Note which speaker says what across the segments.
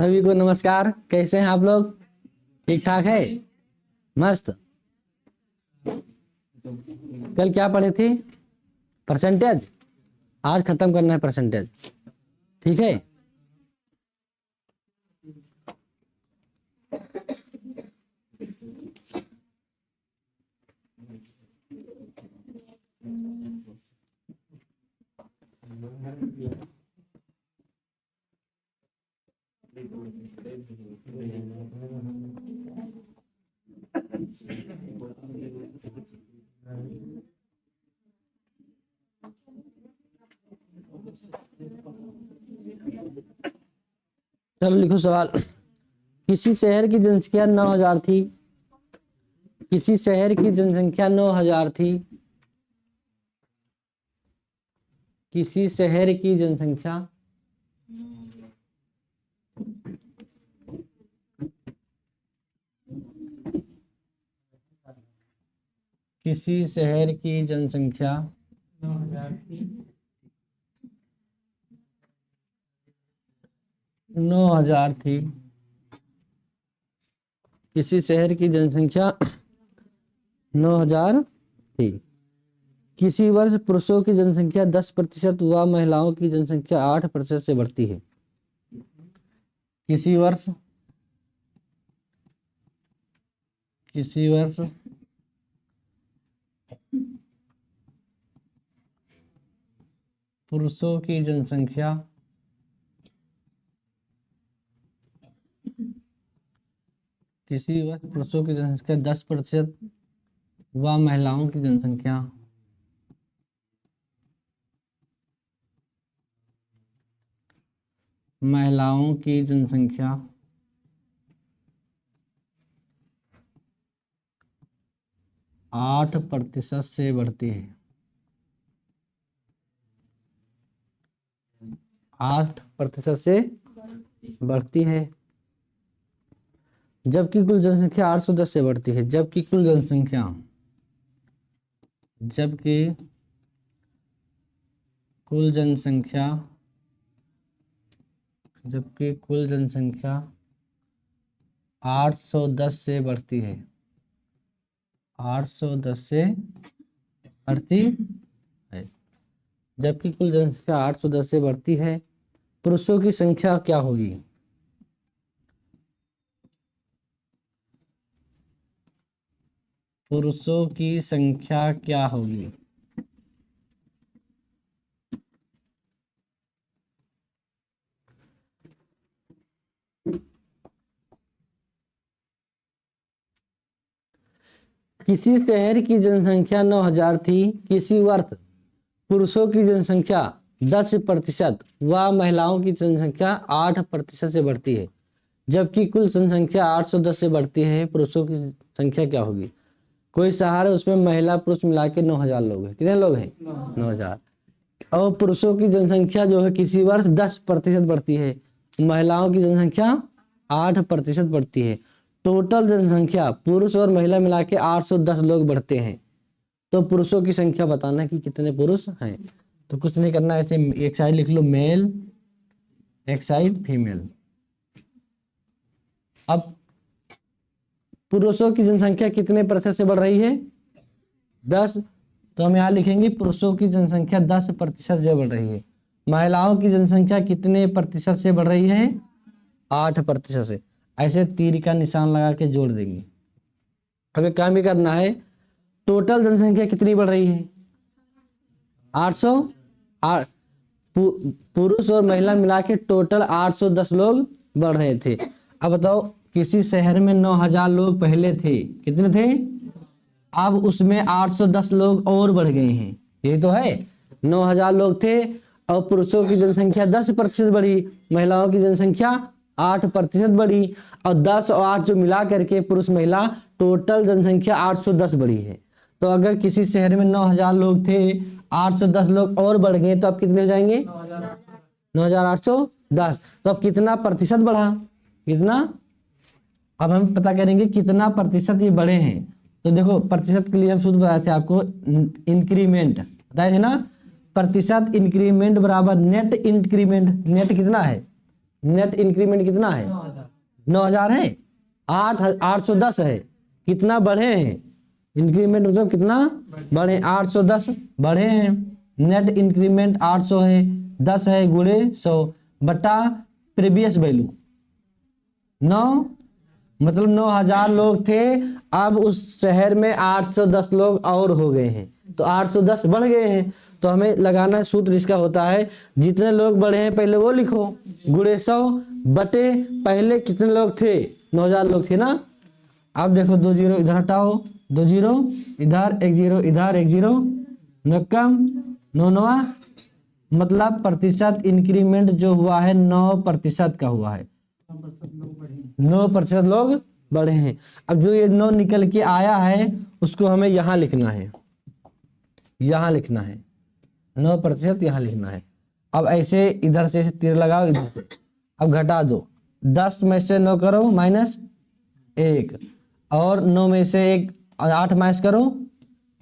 Speaker 1: सभी को नमस्कार। कैसे हैं आप लोग? ठीक ठाक है? मस्त। कल क्या पढ़े थे? परसेंटेज। आज खत्म करना है परसेंटेज, ठीक है? चलो लिखो सवाल। किसी शहर की जनसंख्या 9000 थी। किसी शहर की जनसंख्या 9000 थी। किसी शहर की जनसंख्या किसी शहर की जनसंख्या 9000 थी। किसी शहर की जनसंख्या 9000 थी। किसी वर्ष पुरुषों की जनसंख्या 10% व महिलाओं की जनसंख्या 8% से बढ़ती है। किसी वर्ष पुरुषों की जनसंख्या 10% व महिलाओं की जनसंख्या 8% से बढ़ती है। 8% से बढ़ती है। जबकि कुल जनसंख्या 810 से बढ़ती है। जबकि कुल जनसंख्या 810 से बढ़ती है। 810 से बढ़ती है। जबकि कुल जनसंख्या 810 से बढ़ती है। पुरुषों की संख्या क्या होगी? पुरुषों की संख्या क्या होगी? किसी शहर की जनसंख्या 9000 थी। किसी वर्ष पुरुषों की जनसंख्या 10% व महिलाओं की जनसंख्या 8% से बढ़ती है। जबकि कुल जनसंख्या 810 से बढ़ती है। पुरुषों की संख्या क्या होगी? कोई शहर है, उसमें महिला पुरुष मिला के 9000 लोग हैं। कितने लोग हैं? 9000। और पुरुषों की जनसंख्या जो है किसी वर्ष 10% बढ़ती है। महिलाओं की जनसंख्या 8% बढ़ती है। टोटल जनसंख्या पुरुष और महिला मिला के 810 लोग बढ़ते हैं। तो पुरुषों की संख्या बताना कि कितने पुरुष हैं। तो कुछ नहीं करना, ऐसे एक साइड लिख लो मेल, एक साइड फीमेल। अब पुरुषों की जनसंख्या कितने प्रतिशत से बढ़ रही है? 10। तो हम यहाँ लिखेंगे पुरुषों की जनसंख्या 10% से बढ़ रही है। महिलाओं की जनसंख्या कितने प्रतिशत से बढ़ रही है? 8% से। ऐसे तीर का निशान लगा के जोड़ देंगे। अब एक काम भी करना है, टोटल जनसंख्या कितनी बढ़ रही है? 800। पुरुष और महिला मिला के टोटल 810 लोग बढ़ रहे थे। अब बताओ, किसी शहर में 9000 लोग पहले थे। कितने थे? अब उसमें 810 लोग और बढ़ गए हैं। यही तो है। 9000 लोग थे और पुरुषों की जनसंख्या 10% बढ़ी, महिलाओं की जनसंख्या 8% बढ़ी, और 10 और 8 जो मिला करके पुरुष महिला टोटल जनसंख्या 810 बढ़ी है। तो अगर किसी शहर में 9000 लोग थे, 810 लोग और बढ़ गए, तो अब कितने हो जाएंगे? 9810। तो अब कितना प्रतिशत बढ़ा? कितना? अब हम पता करेंगे कितना प्रतिशत ये बढ़े हैं। तो देखो, प्रतिशत के लिए हम सूत्र बताए थे आपको, इंक्रीमेंट बताए थे ना। प्रतिशत इंक्रीमेंट बराबर नेट इंक्रीमेंट। नेट कितना है? नेट इंक्रीमेंट कितना है? 9,000 है। 810 है, कितना बढ़े हैं? इंक्रीमेंट मतलब कितना बढ़े? 810 बढ़े हैं। नेट इंक्रीमेंट 800 है, 10 है गुणे 100 बटा प्रीवियस वैल्यू 9, मतलब 9,000 लोग थे, अब उस शहर में 810 लोग और हो गए हैं, तो 810 बढ़ गए हैं। तो हमें लगाना सूत्र इसका होता है, जितने लोग बढ़े हैं पहले वो लिखो, गुणे 100 बटे पहले कितने लोग थे? 9,000 लोग थे ना। अब देखो 2 जीरो इधर हटाओ, 2 जीरो इधर, 1 जीरो इधर, 1 जीरो, 9 कम 9 9, मतलब प्रतिशत इंक्रीमेंट जो हुआ है 9% का हुआ है। 9% लोग बढ़े हैं। अब जो ये 9 निकल के आया है उसको हमें यहाँ लिखना है, यहाँ लिखना है 9%, यहाँ लिखना है। अब ऐसे इधर से तीर लगाओ इधर से। अब घटा दो, 10 में से 9 करो -1, और 9 में से 8 माइनस करो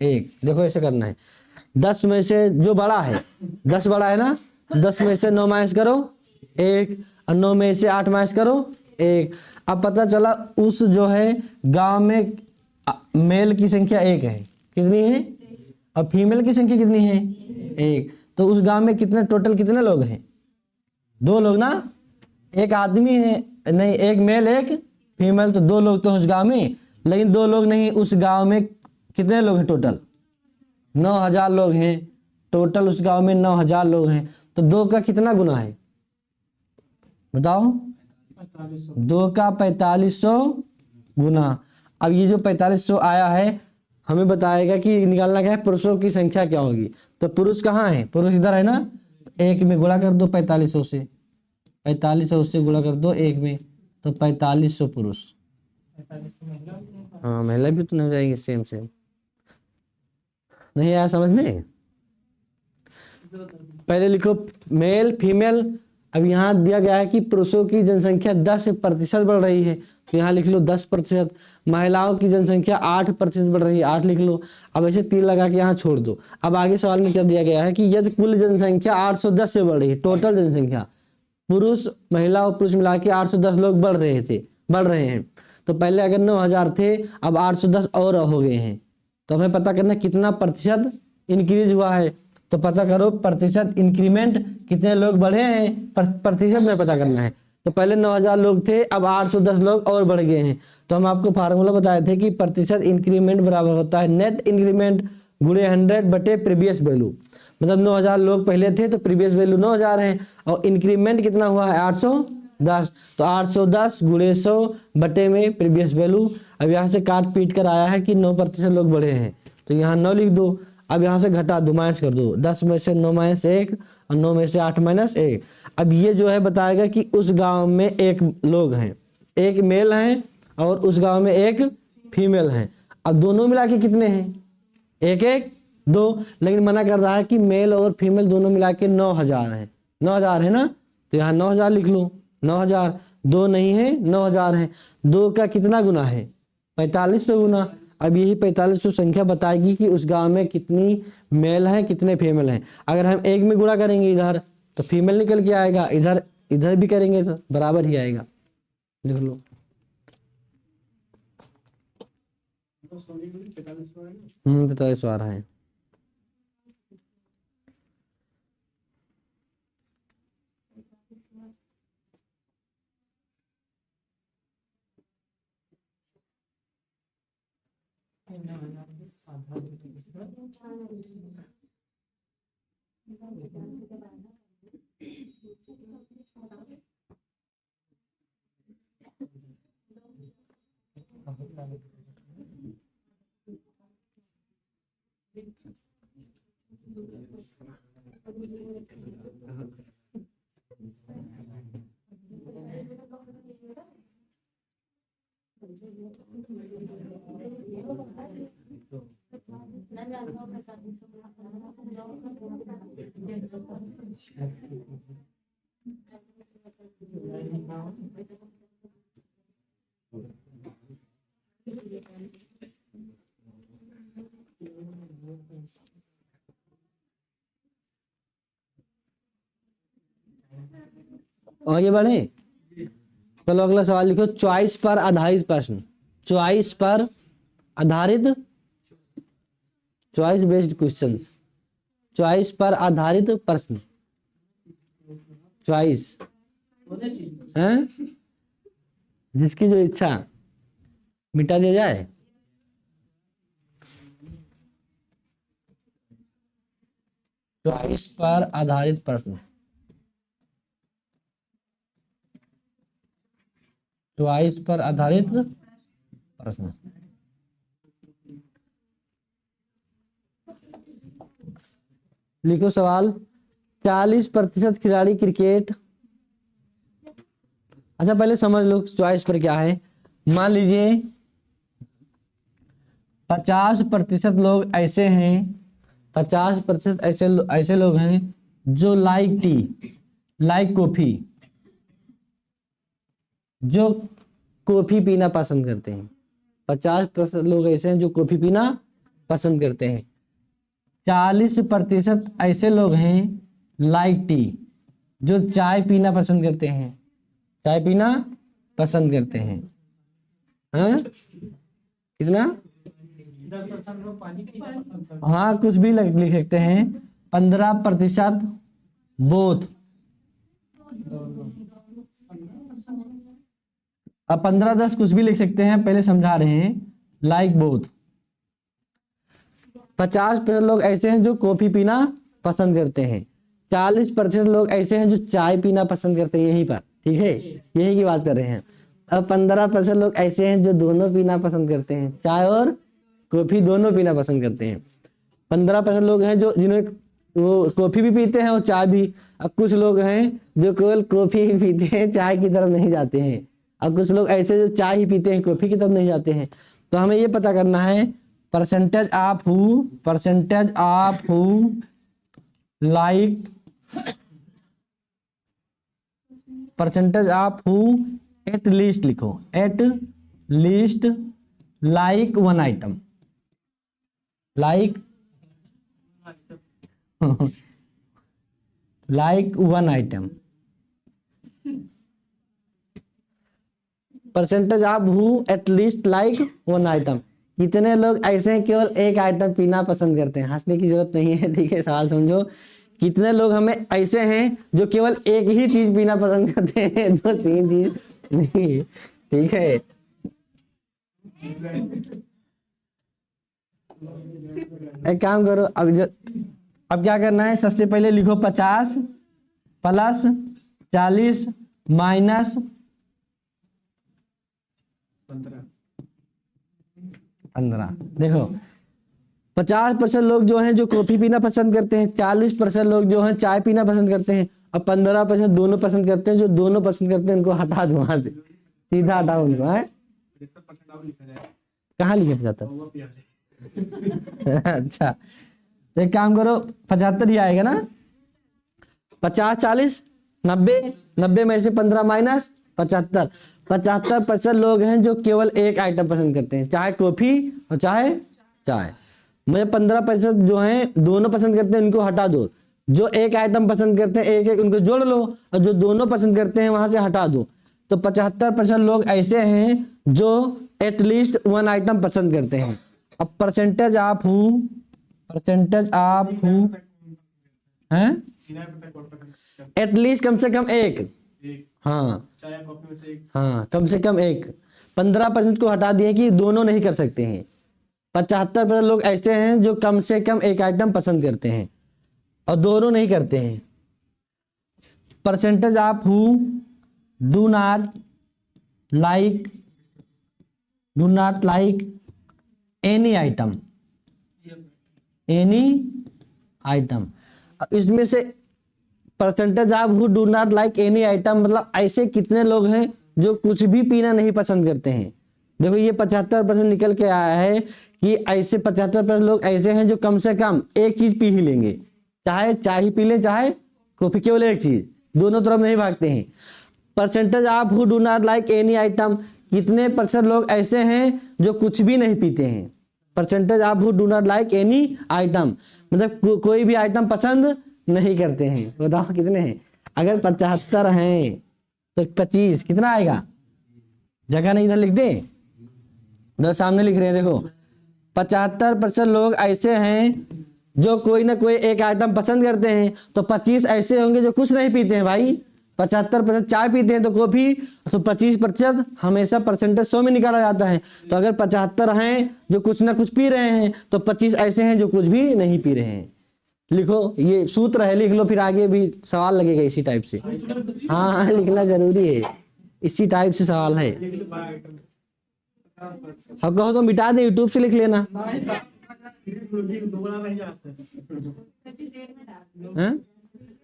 Speaker 1: 1। देखो ऐसे करना है। 10 में से जो बड़ा है, 10 बड़ा है ना, 10 में से 9 माइनस करो 1, और 9 में से 8 माइनस करो 1। अब पता चला उस जो है गांव में मेल की संख्या 1 है, कितनी है? और फीमेल की संख्या कितनी है? 1। तो उस गांव में कितने टोटल कितने लोग हैं? 2 लोग ना। एक आदमी है, नहीं, एक मेल एक फीमेल, तो 2 लोग तो उस गांव में। लेकिन 2 लोग नहीं, उस गांव में कितने लोग हैं टोटल? 9,000 लोग हैं टोटल, उस गांव में 9,000 लोग हैं। तो 2 का कितना गुना है बताओ? 2 का 4500 गुना। अब ये जो 4500 आया है हमें बताएगा कि निकालना क्या है, पुरुषों की संख्या क्या होगी। तो पुरुष कहाँ है? पुरुष इधर है ना, 1 में गुणा कर दो 4500 से, 4500 से गुणा कर दो 1 में, तो 4500 पुरुष। हाँ, महिला भी तो नहीं हो जाएगी, सेम सेम। नहीं आया समझ में? पहले लिखो मेल फीमेल। अब यहाँ दिया गया है कि पुरुषों की जनसंख्या 10% बढ़ रही है, तो यहाँ लिख लो 10%। महिलाओं की जनसंख्या 8% बढ़ रही है, 8 लिख लो। अब ऐसे तीर लगा के यहाँ छोड़ दो। अब आगे सवाल में क्या दिया गया है कि यदि कुल जनसंख्या 810 से बढ़ रही है, टोटल जनसंख्या पुरुष महिला और पुरुष मिला के 810 लोग बढ़ रहे हैं, तो पहले अगर 9,000 थे, अब 810 और हो गए हैं। तो हमें पता करना कितना प्रतिशत इंक्रीज हुआ है। तो पता करो प्रतिशत इंक्रीमेंट, कितने लोग बढ़े हैं प्रतिशत में पता करना है। तो पहले 9,000 लोग थे, अब 810 लोग और बढ़ गए हैं। तो हम आपको फार्मूला बताए थे कि प्रतिशत इंक्रीमेंट बराबर होता है नेट इंक्रीमेंट गुणे 100 बटे प्रीवियस वैल्यू। मतलब 9,000 लोग पहले थे तो प्रीवियस वैल्यू 9,000 है, और इंक्रीमेंट कितना हुआ है? 810। तो 810 गुणे 100 बटे में प्रीवियस वैल्यू। अब यहाँ से काट पीट कर आया है कि 9% लोग बढ़े हैं, तो यहाँ 9 लिख दो। अब यहाँ से घटा दो, माइनस कर दो, 10 में से 9 माइनस 1, और 9 में से 8 माइनस 1। अब ये जो है बताएगा कि उस गांव में 1 लोग हैं, 1 मेल हैं, और उस गांव में 1 फीमेल हैं। अब दोनों मिला के कितने हैं? 1 1 2। लेकिन मना कर रहा है कि मेल और फीमेल दोनों मिला के 9,000 है। 9,000 है ना, तो यहाँ 9,000 लिख लो। 9,000, 2 नहीं है, 9,000 है। 2 का कितना गुना है? 4500 गुना। अब यही 4500 संख्या बताएगी कि उस गांव में कितनी मेल हैं कितने फीमेल हैं। अगर हम 1 में गुणा करेंगे इधर तो फीमेल निकल के आएगा, इधर इधर भी करेंगे तो बराबर ही आएगा। लिख लो। 4500 आ रहा है। आगे बढ़े, चलो अगला सवाल लिखो। चॉइस पर आधारित प्रश्न, चॉइस पर आधारित, चॉइस बेस्ड क्वेश्चन, चॉइस पर आधारित प्रश्न, चॉइस है जिसकी जो इच्छा, मिटा दिया जाए। चॉइस पर आधारित प्रश्न, चॉइस पर आधारित प्रश्न। लिखो सवाल। 40% खिलाड़ी क्रिकेट, अच्छा पहले समझ लो चॉइस पर क्या है। मान लीजिए 50% लोग ऐसे हैं, 50% ऐसे लोग हैं जो लाइक टी, लाइक कॉफी, जो कॉफी पीना पसंद करते हैं। 50% लोग ऐसे हैं जो कॉफी पीना पसंद करते हैं। 40% ऐसे लोग हैं लाइक टी, जो चाय पीना पसंद करते हैं, चाय पीना पसंद करते हैं। हाँ कितना, हाँ कुछ भी लिख सकते हैं। 15% बोथ, अब 15-10 कुछ भी लिख सकते हैं, पहले समझा रहे हैं। Like both. 50% लोग ऐसे हैं जो कॉफी पीना पसंद करते हैं। 40% लोग ऐसे हैं जो चाय पीना पसंद करते हैं, यहीं पर, ठीक है, यही की बात कर रहे हैं। अब 15% लोग ऐसे हैं जो दोनों पीना पसंद करते हैं, चाय और कॉफी दोनों पीना पसंद करते हैं। 15% लोग हैं जो जिन्हें वो कॉफी भी पीते हैं और चाय भी। अब कुछ लोग हैं जो केवल कॉफी ही पीते हैं, चाय की तरफ नहीं जाते हैं। अब कुछ लोग ऐसे जो चाय ही पीते हैं, कॉफी की तरफ नहीं जाते हैं। तो हमें ये पता करना है percentage of who, percentage of who like, percentage of who at least लिखो, at least like one item, like like one item. Percentage of who at least like one item, कितने लोग ऐसे हैं केवल एक आइटम पीना पसंद करते हैं। हंसने की जरूरत नहीं है, ठीक है, सवाल समझो। कितने लोग हमें ऐसे हैं जो केवल एक ही चीज पीना पसंद करते हैं, दो तीन चीज नहीं, ठीक है। एक काम करो, अब क्या करना है, सबसे पहले लिखो 50 प्लस 40 माइनस 15। देखो 50% लोग जो हैं जो कॉफी पीना पसंद करते हैं, 40% लोग जो हैं चाय पीना पसंद करते हैं, और 15% दोनों पसंद करते हैं। जो दोनों पसंद करते हैं उनको हटा दो वहां से, सीधा हटाओ उनको। है कहाँ लिखा जाता अच्छा तो एक काम करो, 75 ही आएगा ना। 50 40 90, 90 में से 15 माइनस 75। 75% लोग हैं जो केवल एक आइटम पसंद करते हैं, चाहे कॉफी और चाहे चाय। मुझे 15% जो हैं दोनों पसंद करते हैं, उनको हटा दो। जो एक आइटम पसंद करते हैं एक एक उनको जोड़ लो, और जो दोनों पसंद करते हैं वहां से हटा दो। तो 75% लोग ऐसे हैं जो एटलीस्ट वन आइटम पसंद करते हैं। अब परसेंटेज ऑफ हूँ, परसेंटेज ऑफ हूँ है एटलीस्ट कम से कम एक, हाँ हाँ कम से कम एक। 15% को हटा दिए कि दोनों नहीं कर सकते हैं। 75% लोग ऐसे हैं जो कम से कम एक आइटम पसंद करते हैं और दोनों नहीं करते हैं। Percentage of who do not like, do not like any item, any item. इसमें से percentage of who do not like any item मतलब ऐसे कितने लोग हैं जो कुछ भी पीना नहीं पसंद करते हैं। देखो ये 75% निकल के आया है कि ऐसे 75% लोग ऐसे हैं जो कम से कम एक चीज पी ही लेंगे, चाहे चाय ही पी लें चाहे कॉफी, केवल एक चीज, दोनों तरफ नहीं भागते हैं। Percentage of who do not like any item, कितने % लोग ऐसे हैं जो कुछ भी नहीं पीते हैं। Percentage of who do not like any item मतलब कोई भी आइटम पसंद नहीं करते हैं। बताओ कितने हैं। अगर 75 हैं तो 25 कितना आएगा, जगह नहीं इधर लिख दे, इधर सामने लिख रहे हैं देखो। 75% लोग ऐसे हैं जो कोई ना कोई एक आइटम पसंद करते हैं, तो 25 ऐसे होंगे जो कुछ नहीं पीते हैं भाई। 75% चाय पीते हैं तो कॉफी, तो 25% हमेशा परसेंटेज 100 में निकाला जाता है। तो अगर 75 हैं जो कुछ ना कुछ पी रहे हैं, तो 25 ऐसे हैं जो कुछ भी नहीं पी रहे हैं। लिखो, ये सूत्र है, लिख लो, फिर आगे भी सवाल लगेगा इसी टाइप से। हाँ हाँ लिखना जरूरी है, इसी टाइप से सवाल है। अब कहो तो मिटा दे, यूट्यूब से लिख लेना।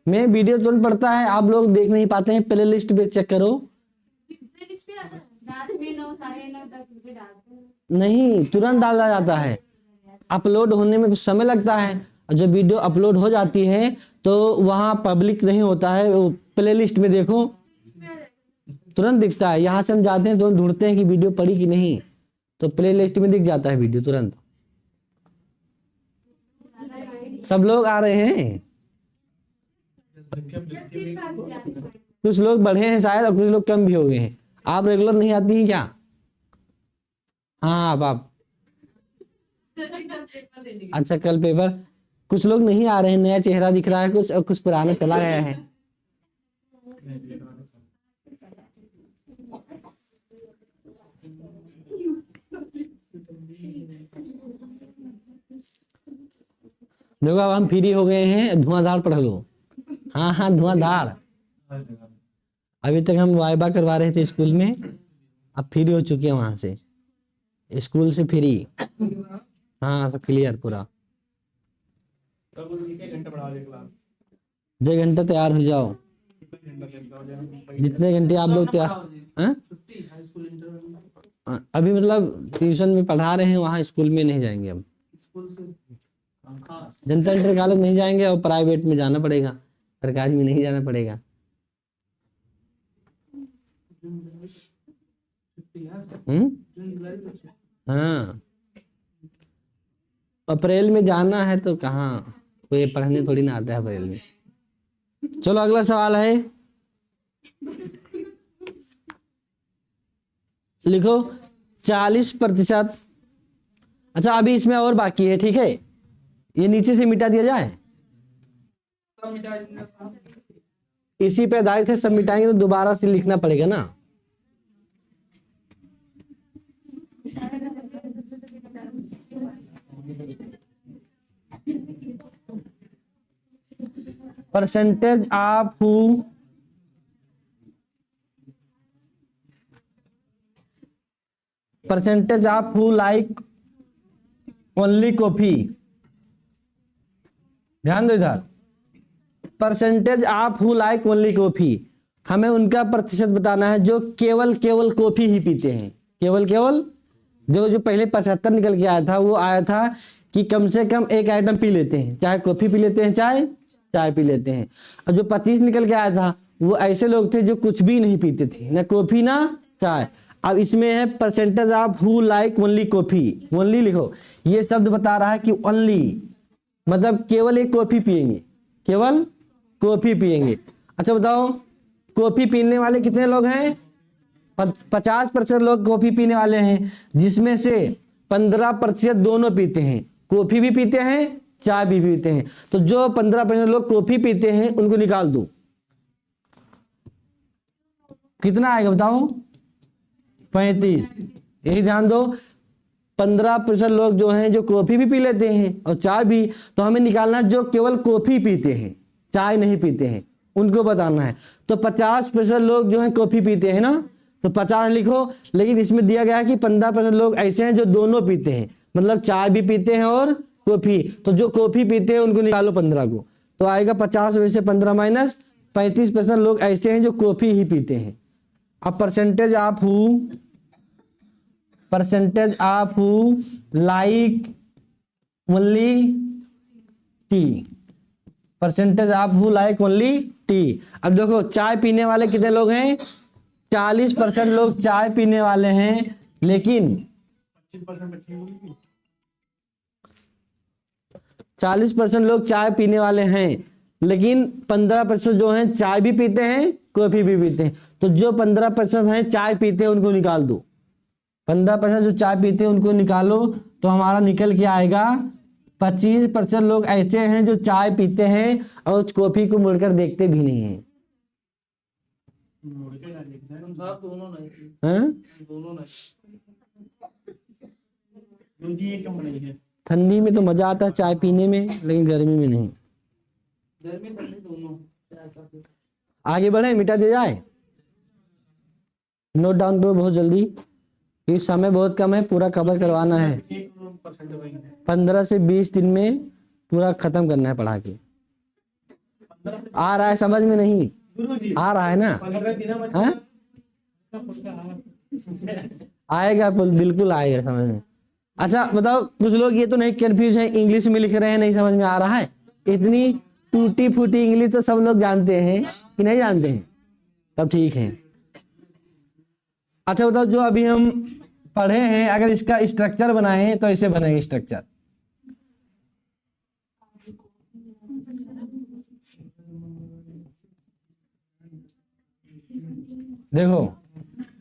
Speaker 1: मैं वीडियो तुरंत पड़ता है, आप लोग देख नहीं पाते हैं, प्ले लिस्ट पे चेक करो। नहीं, तुरंत डाला जाता है, अपलोड होने में कुछ समय लगता है, और जब वीडियो अपलोड हो जाती है तो वहां पब्लिक नहीं होता है, वो प्ले लिस्ट में देखो तुरंत दिखता है। यहाँ से हम जाते हैं तो ढूंढते हैं कि वीडियो पड़ी कि नहीं, तो प्ले लिस्ट में दिख जाता है वीडियो तुरंत। सब लोग आ रहे हैं, कुछ लोग बढ़े हैं शायद, और कुछ लोग कम भी हो गए हैं। आप रेगुलर नहीं आती हैं क्या? हाँ आप अच्छा, कल पेपर। कुछ लोग नहीं आ रहे हैं, नया चेहरा दिख रहा है कुछ, और कुछ पुराना चला गया है। देखो अब हम फ्री हो गए हैं, धुआंधार पढ़ लो। हाँ हाँ धुआंधार। अभी तक हम वाइबा करवा रहे थे स्कूल में, अब फ्री हो चुके हैं वहां से, स्कूल से फ्री। हाँ सब क्लियर पूरा। 2 घंटा तैयार हो जाओ, जितने घंटे आप लोग तैयार। अभी मतलब ट्यूशन में पढ़ा रहे हैं, वहाँ स्कूल में नहीं जाएंगे अब। जनता इंटर कॉलेज नहीं जाएंगे, और प्राइवेट में जाना पड़ेगा, सरकारी में नहीं जाना पड़ेगा। हाँ अप्रैल में जाना है, तो कहाँ कोई पढ़ने थोड़ी ना आता है अप्रैल में। चलो अगला सवाल है, लिखो 40%। अच्छा अभी इसमें और बाकी है, ठीक है, ये नीचे से मिटा दिया जाए, इसी पे आधारित है, सब मिटाएंगे तो दोबारा से लिखना पड़ेगा ना। Percentage of who like only coffee. ध्यान दो इधर, percentage of who like only coffee, हमें उनका प्रतिशत बताना है जो केवल कॉफी ही पीते हैं। केवल जो पहले 75 निकल के आया था, वो आया था कि कम से कम एक आइटम पी लेते हैं, चाहे कॉफी पी लेते हैं चाय पी लेते हैं। और जो 25 निकल के आया था, वो ऐसे लोग थे जो कुछ भी नहीं पीते थे, ना कॉफी ना चाय। अब इसमें है percentage of who like only coffee, only लिखो, ये शब्द बता रहा है कि ओनली मतलब केवल एक कॉफी पिएंगे, केवल कॉफी पिएंगे। अच्छा बताओ, कॉफी पीने वाले कितने लोग हैं? 50% लोग कॉफी पीने वाले हैं, जिसमें से 15% दोनों पीते हैं, कॉफी भी पीते हैं चाय भी पीते हैं। तो जो 15% लोग कॉफी पीते हैं उनको निकाल दो, कितना आएगा बताओ? 35। यही ध्यान दो, 15% लोग जो हैं जो कॉफी भी पी लेते हैं और चाय भी, तो हमें निकालना जो केवल कॉफी पीते हैं, चाय नहीं पीते हैं, उनको बताना है। तो 50% लोग जो हैं कॉफी पीते हैं ना, तो 50 लिखो। लेकिन इसमें दिया गया है कि 15% लोग ऐसे हैं जो दोनों पीते हैं, मतलब चाय भी पीते हैं और कॉफी। तो जो कॉफी पीते हैं उनको निकालो 15 को, तो आएगा 50 में से 15 माइनस 35% लोग ऐसे हैं जो कॉफी ही पीते हैं। अब percentage of who like only T, percentage of who like only T. अब देखो चाय पीने वाले कितने लोग हैं? 40% लोग चाय पीने वाले हैं, लेकिन 40% लोग चाय पीने वाले हैं, लेकिन 15% जो हैं चाय भी पीते हैं कॉफी भी पीते हैं। तो जो 15% है चाय पीते हैं उनको निकाल दो। 15% जो चाय पीते हैं उनको निकालो तो हमारा निकल के आएगा 25% लोग ऐसे हैं जो चाय पीते हैं और उस कॉफी को मुड़कर देखते भी नहीं है। ठंडी में तो मजा आता है चाय पीने में, लेकिन गर्मी में नहीं। आगे बढ़े, मिटा दिया जाए, नोट डाउन करो बहुत जल्दी, क्योंकि समय बहुत कम है, पूरा कवर करवाना है। 15 से 20 दिन में पूरा खत्म करना है पढ़ा के। आ रहा है समझ में? नहीं आ रहा है ना? आएगा, बिल्कुल आएगा समझ में। अच्छा बताओ, कुछ लोग ये तो नहीं कंफ्यूज है, इंग्लिश में लिख रहे हैं, नहीं समझ में आ रहा है? इतनी टूटी फूटी इंग्लिश तो सब लोग जानते हैं कि नहीं जानते हैं? तब ठीक है। अच्छा बताओ, जो अभी हम पढ़े हैं अगर इसका स्ट्रक्चर बनाए तो ऐसे बनेगा स्ट्रक्चर। देखो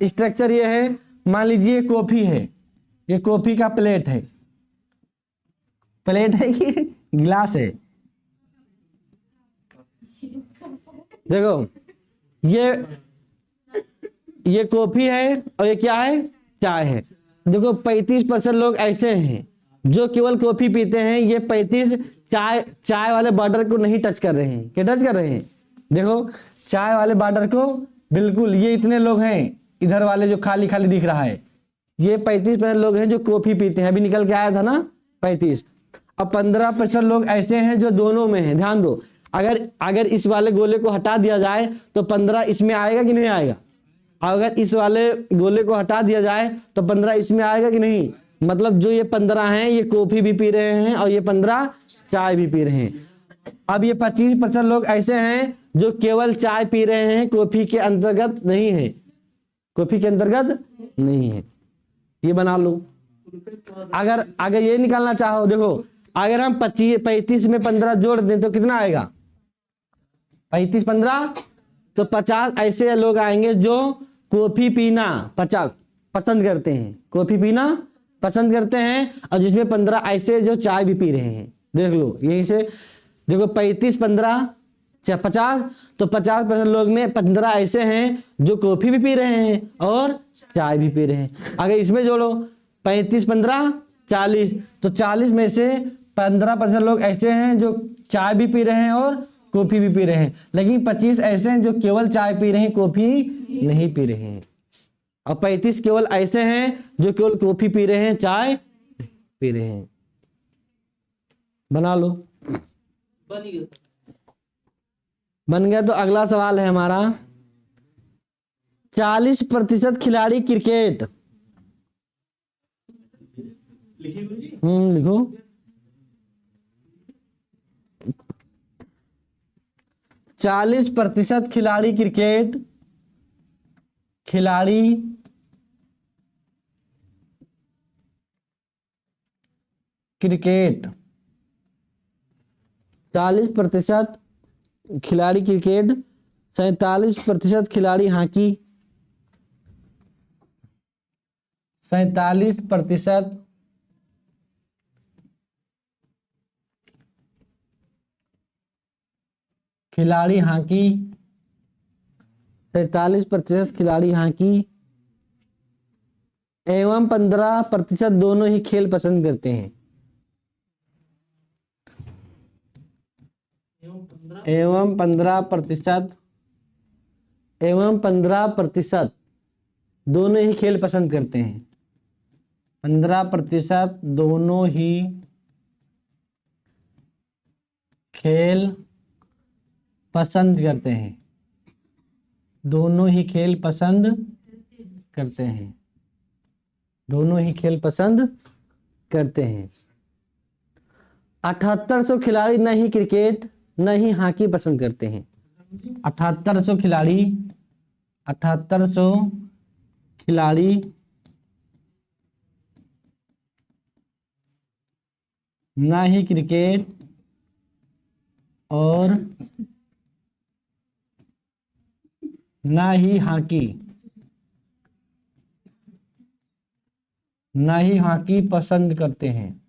Speaker 1: स्ट्रक्चर ये है, मान लीजिए कॉफी है, ये कॉफी का प्लेट है, प्लेट है कि गिलास है? देखो ये कॉफी है और ये क्या है? चाय है। देखो 35% लोग ऐसे हैं जो केवल कॉफी पीते हैं, ये 35 चाय वाले बॉर्डर को नहीं टच कर रहे हैं। क्या टच कर रहे हैं? देखो चाय वाले बॉर्डर को बिल्कुल, ये इतने लोग हैं इधर वाले जो खाली खाली दिख रहा है, ये 35% लोग हैं जो कॉफी पीते हैं। अभी निकल के आया था ना 35। अब 15% लोग ऐसे हैं जो दोनों में हैं। ध्यान दो, अगर इस वाले गोले को हटा दिया जाए तो 15 इसमें आएगा कि नहीं आएगा? अगर इस वाले गोले को हटा दिया जाए तो 15 इसमें आएगा कि नहीं? मतलब जो ये 15 हैं ये कॉफी भी पी रहे हैं और ये 15 चाय भी पी रहे हैं। अब ये 25% लोग ऐसे हैं जो केवल चाय पी रहे हैं, कॉफी के अंतर्गत नहीं है, कॉफी के अंतर्गत नहीं है। ये बना लो। अगर ये निकालना चाहो, देखो अगर हम 35 में 15 जोड़ दें तो कितना आएगा? 35 15 तो 50 ऐसे लोग आएंगे जो कॉफी पीना 50 पसंद करते हैं, कॉफी पीना पसंद करते हैं, और जिसमें 15 ऐसे जो चाय भी पी रहे हैं। देख लो यहीं से, देखो 35 15 50, तो 50% लोग में 15 ऐसे हैं जो कॉफी भी पी रहे हैं और चाय भी पी रहे हैं। अगर इसमें जोड़ो 35 15 40, तो 40 में से 15% लोग ऐसे हैं जो चाय भी पी रहे हैं और कॉफी भी पी रहे हैं, लेकिन 25 ऐसे हैं जो केवल चाय पी रहे हैं, कॉफी नहीं पी रहे हैं, और 35 केवल ऐसे हैं जो केवल कॉफी पी रहे हैं, चाय पी रहे हैं। बना लो। बन गया। तो अगला सवाल है हमारा, 40% खिलाड़ी क्रिकेट। लिखो। 40% खिलाड़ी क्रिकेट, खिलाड़ी क्रिकेट 40% खिलाड़ी क्रिकेट, 47% खिलाड़ी हॉकी, 47% खिलाड़ी हॉकी, 47% खिलाड़ी हॉकी एवं 15% दोनों ही खेल पसंद करते हैं। एवं 15% दोनों ही खेल पसंद करते हैं। 15% दोनों ही खेल पसंद करते हैं, दोनों ही खेल पसंद करते हैं, दोनों ही खेल पसंद करते हैं। 7800 खिलाड़ी न ही क्रिकेट न ही हॉकी पसंद करते हैं। 7800 खिलाड़ी न ही क्रिकेट और ना ही हॉकी, ना ही हॉकी पसंद करते हैं।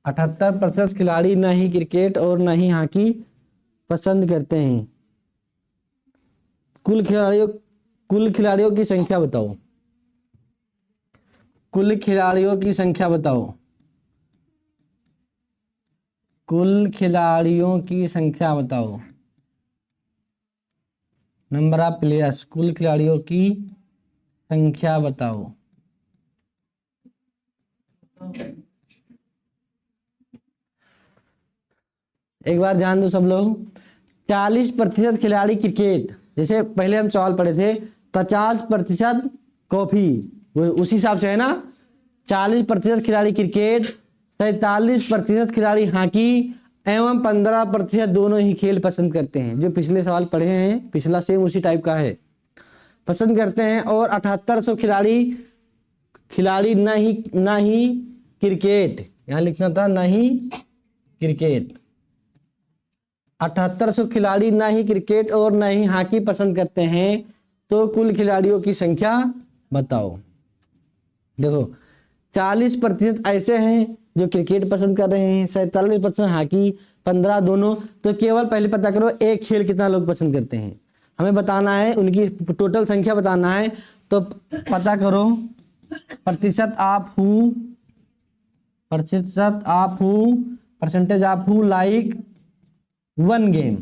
Speaker 1: 78% खिलाड़ी ना ही क्रिकेट और ना ही हॉकी पसंद करते हैं। कुल खिलाड़ियों की संख्या बताओ। कुल खिलाड़ियों की संख्या बताओ। कुल खिलाड़ियों की संख्या बताओ। नंबर ऑफ प्लेयर्स, कुल खिलाड़ियों की संख्या बताओ। एक बार ध्यान दो सब लोग। 40% खिलाड़ी क्रिकेट, जैसे पहले हम सवाल पढ़े थे 50% कॉफी, वो उसी हिसाब से है ना। 40% खिलाड़ी क्रिकेट, 47% खिलाड़ी हॉकी एवं 15% दोनों ही खेल पसंद करते हैं। जो पिछले सवाल पढ़े हैं, पिछला सेम उसी टाइप का है, पसंद करते हैं। और 7800 खिलाड़ी ना ही क्रिकेट, यहां लिखना था ना ही क्रिकेट। 7800 खिलाड़ी ना ही क्रिकेट और ना ही हॉकी पसंद करते हैं। तो कुल खिलाड़ियों की संख्या बताओ। देखो 40% ऐसे हैं जो क्रिकेट पसंद कर रहे हैं, 47% हॉकी, 15 दोनों। तो केवल पहले पता करो एक खेल कितना लोग पसंद करते हैं, हमें बताना है, उनकी टोटल संख्या बताना है। तो पता करो प्रतिशत of who, percentage of who like one game,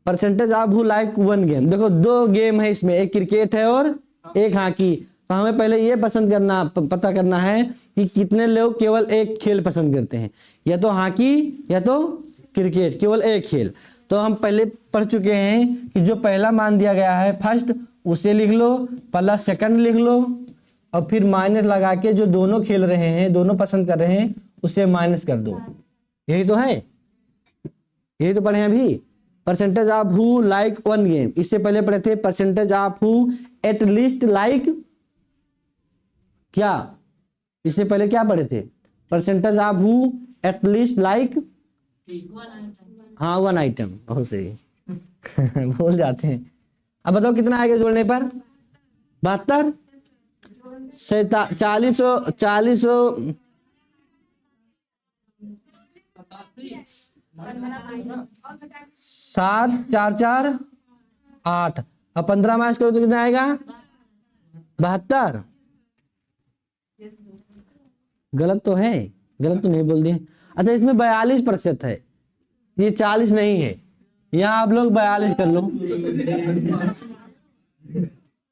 Speaker 1: percentage of who like one game. देखो 2 गेम है इसमें, एक क्रिकेट है और एक हॉकी। तो हमें पहले ये पता करना है कि कितने लोग केवल एक खेल पसंद करते हैं, या तो हॉकी या तो क्रिकेट, केवल एक खेल। तो हम पहले पढ़ चुके हैं कि जो पहला मान दिया गया है फर्स्ट, उसे लिख लो, प्लस सेकंड लिख लो, और फिर माइनस लगा के जो दोनों खेल रहे हैं, दोनों पसंद कर रहे हैं, उसे माइनस कर दो। यही तो है, यही तो पढ़े हैं अभी। Percentage of who like one game, इससे पहले पढ़े थे percentage of who at least like, क्या इससे पहले क्या पढ़े थे? Percentage of who at least like, हाँ वन आइटम, बहुत सही बोल जाते हैं। अब बताओ कितना आएगा जोड़ने पर? 72, 40 7 4 4 8, अब 15 माइनस करो तो कितना आएगा? 72। गलत तो है, गलत तो नहीं बोल दिए। अच्छा इसमें 42% है, ये 40 नहीं है। यहाँ आप लोग 42 कर लो,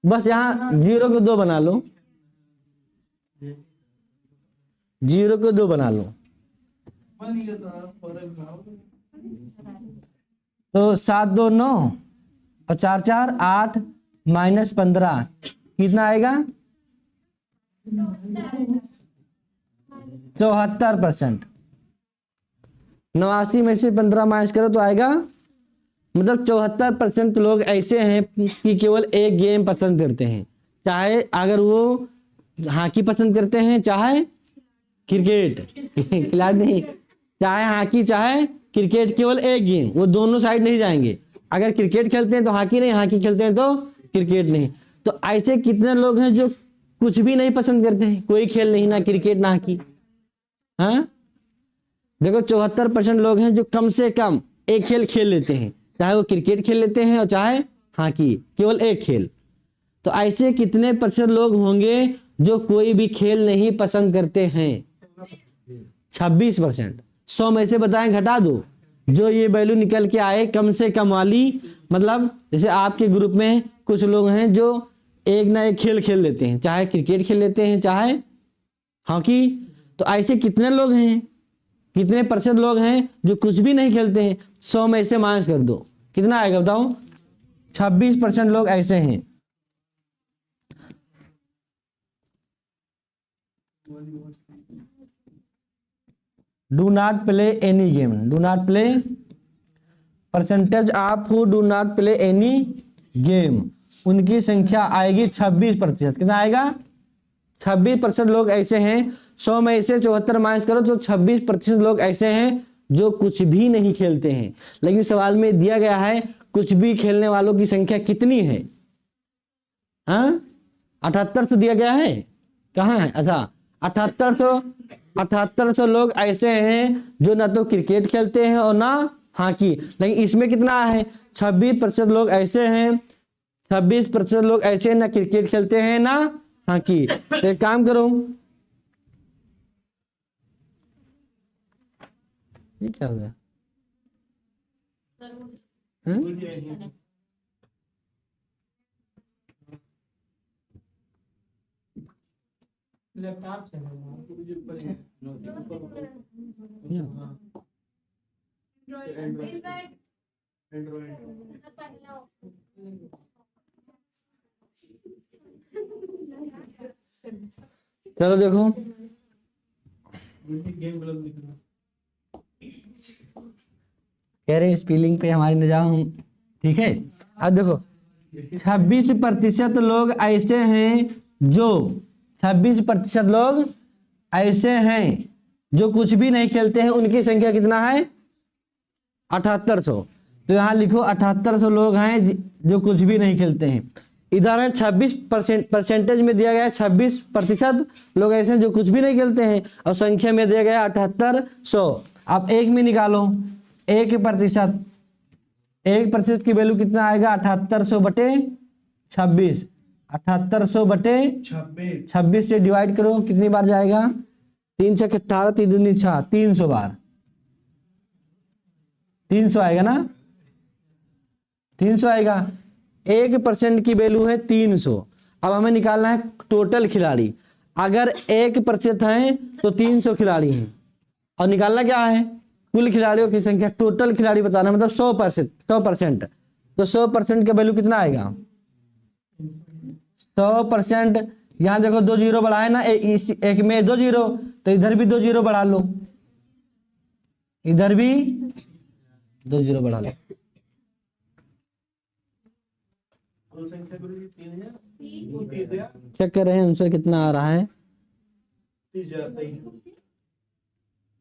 Speaker 1: बस यहाँ 0 को 2 बना लो, 0 को 2 बना लो। तो 7 2 9 और 4 4 8 माइनस 15 कितना आएगा? 74%। 89 में से 15 माइनस करो तो आएगा, मतलब 74% लोग ऐसे हैं कि केवल एक गेम पसंद करते हैं, चाहे अगर वो हॉकी पसंद करते हैं चाहे क्रिकेट खिलाड़ी नहीं, चाहे हॉकी चाहे क्रिकेट, केवल एक गेम, वो दोनों साइड नहीं जाएंगे। अगर क्रिकेट खेलते हैं तो हॉकी नहीं, हॉकी खेलते हैं तो क्रिकेट नहीं। तो ऐसे कितने लोग हैं जो कुछ भी नहीं पसंद करते हैं, कोई खेल नहीं, ना क्रिकेट ना हॉकी। हाँ देखो 74% लोग हैं जो कम से कम एक खेल खेल लेते हैं, चाहे वो क्रिकेट खेल लेते हैं और चाहे हॉकी, केवल एक खेल। तो ऐसे कितने % लोग होंगे जो कोई भी खेल नहीं पसंद करते हैं? 26%। 100 में से बताएं, घटा दो, जो ये वैल्यू निकल के आए कम से कम वाली, मतलब जैसे आपके ग्रुप में कुछ लोग हैं जो एक ना एक खेल खेल लेते हैं, चाहे क्रिकेट खेल लेते हैं चाहे हॉकी। तो ऐसे कितने लोग हैं, कितने % लोग हैं जो कुछ भी नहीं खेलते हैं? 100 में से माइनस कर दो, कितना आएगा बताओ? 26% लोग ऐसे हैं। Do not play any game, do not play, percentage of who do not play any game, उनकी संख्या आएगी 26%। कितना आएगा? 26% लोग ऐसे हैं, 100 में से 74 माइनस करो तो 26% लोग ऐसे हैं जो कुछ भी नहीं खेलते हैं। लेकिन सवाल में दिया गया है कुछ भी खेलने वालों की संख्या कितनी है? हाँ 7800 दिया गया है, कहाँ है? अच्छा 7800 लोग ऐसे हैं जो ना तो क्रिकेट खेलते हैं और ना हॉकी। लेकिन इसमें कितना है? 26% लोग ऐसे हैं, 26% लोग ऐसे हैं ना क्रिकेट खेलते हैं ना हॉकी। तो एक काम करो, ये क्या हो गया? लैपटॉप चलो देखो, कह रहे हैं स्पेलिंग पे हमारी न जाओ हम, ठीक है। अब देखो 26% लोग ऐसे हैं जो 26% लोग ऐसे हैं जो कुछ भी नहीं खेलते हैं, उनकी संख्या कितना है? 7800। तो यहाँ लिखो 7800 लोग हैं जो कुछ भी नहीं खेलते हैं। इधर है 26% परसेंटेज में दिया गया है 26% लोग ऐसे हैं जो कुछ भी नहीं खेलते हैं, और संख्या में दिया गया 7800। आप एक में निकालो, 1% 1% की वैल्यू कितना आएगा? 7800 बटे 26, 7800 बटे 26 से डिवाइड करो, कितनी बार जाएगा? 3 से 18, 3 दूनी 6, 300 बार, 300 आएगा ना, 300 आएगा। 1% की वैल्यू है 300। अब हमें निकालना है टोटल खिलाड़ी। अगर 1% है तो 300 खिलाड़ी हैं, और निकालना क्या है? कुल खिलाड़ियों की संख्या। टोटल खिलाड़ी बताना मतलब 100%। तो 100% का वैल्यू कितना आएगा? 100%। यहां देखो 2 जीरो बढ़ाए ना, एक में 2 जीरो, तो इधर भी 2 जीरो बढ़ा लो, इधर भी 2 जीरो बढ़ा लो। चेक कर रहे हैं आंसर कितना आ रहा है? 30,000।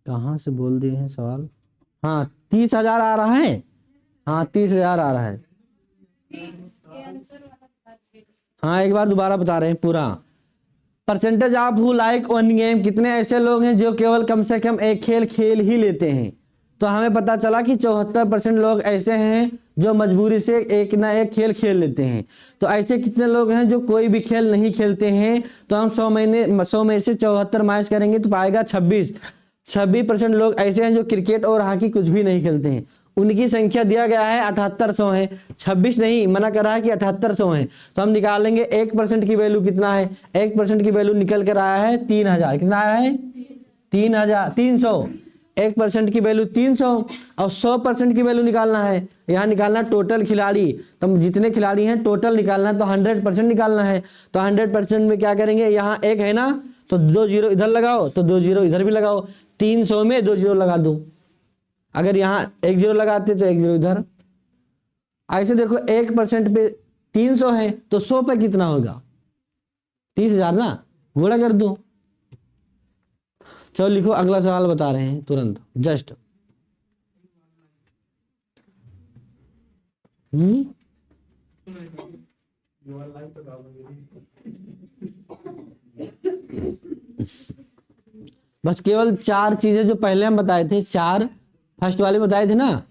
Speaker 1: कहाँ से बोल दिए हैं सवाल? हाँ 30,000 आ रहा है, हाँ 30,000 आ रहा है। हाँ एक बार दोबारा बता रहे हैं पूरा। Percentage of who like one game, कितने ऐसे लोग हैं जो केवल कम से कम एक खेल खेल ही लेते हैं? तो हमें पता चला कि 74% लोग ऐसे हैं जो मजबूरी से एक ना एक खेल खेल लेते हैं। तो ऐसे कितने लोग हैं जो कोई भी खेल नहीं खेलते हैं? तो हम 100 में से 74 माइनस करेंगे तो पाएगा 26% लोग ऐसे हैं जो क्रिकेट और हॉकी कुछ भी नहीं खेलते हैं। उनकी संख्या दिया गया है 7800 है, 26 नहीं, मना कर रहा है कि 7800 है। तो हम निकालेंगे 1% की वैल्यू कितना है? 1% की वैल्यू निकल कर आया है 3000। कितना आया है? 300। 1% की वैल्यू 300, और 100% की वैल्यू निकालना है। यहाँ निकालना टोटल खिलाड़ी, तो जितने खिलाड़ी हैं टोटल निकालना है, तो 100% निकालना है। तो 100% में क्या करेंगे? यहाँ एक है ना, तो 2 जीरो इधर लगाओ, तो 2 जीरो इधर भी लगाओ, 300 में 2 जीरो लगा दो। अगर यहाँ 1 जीरो लगाते तो 1 जीरो इधर। ऐसे देखो 1% पे 300 है, तो 100 पे कितना होगा? 30,000 ना, गुणा कर दो। चलो लिखो, अगला सवाल बता रहे हैं तुरंत, जस्ट। बस केवल 4 चीजें जो पहले हम बताए थे, 4 फर्स्ट वाले बताए थे ना,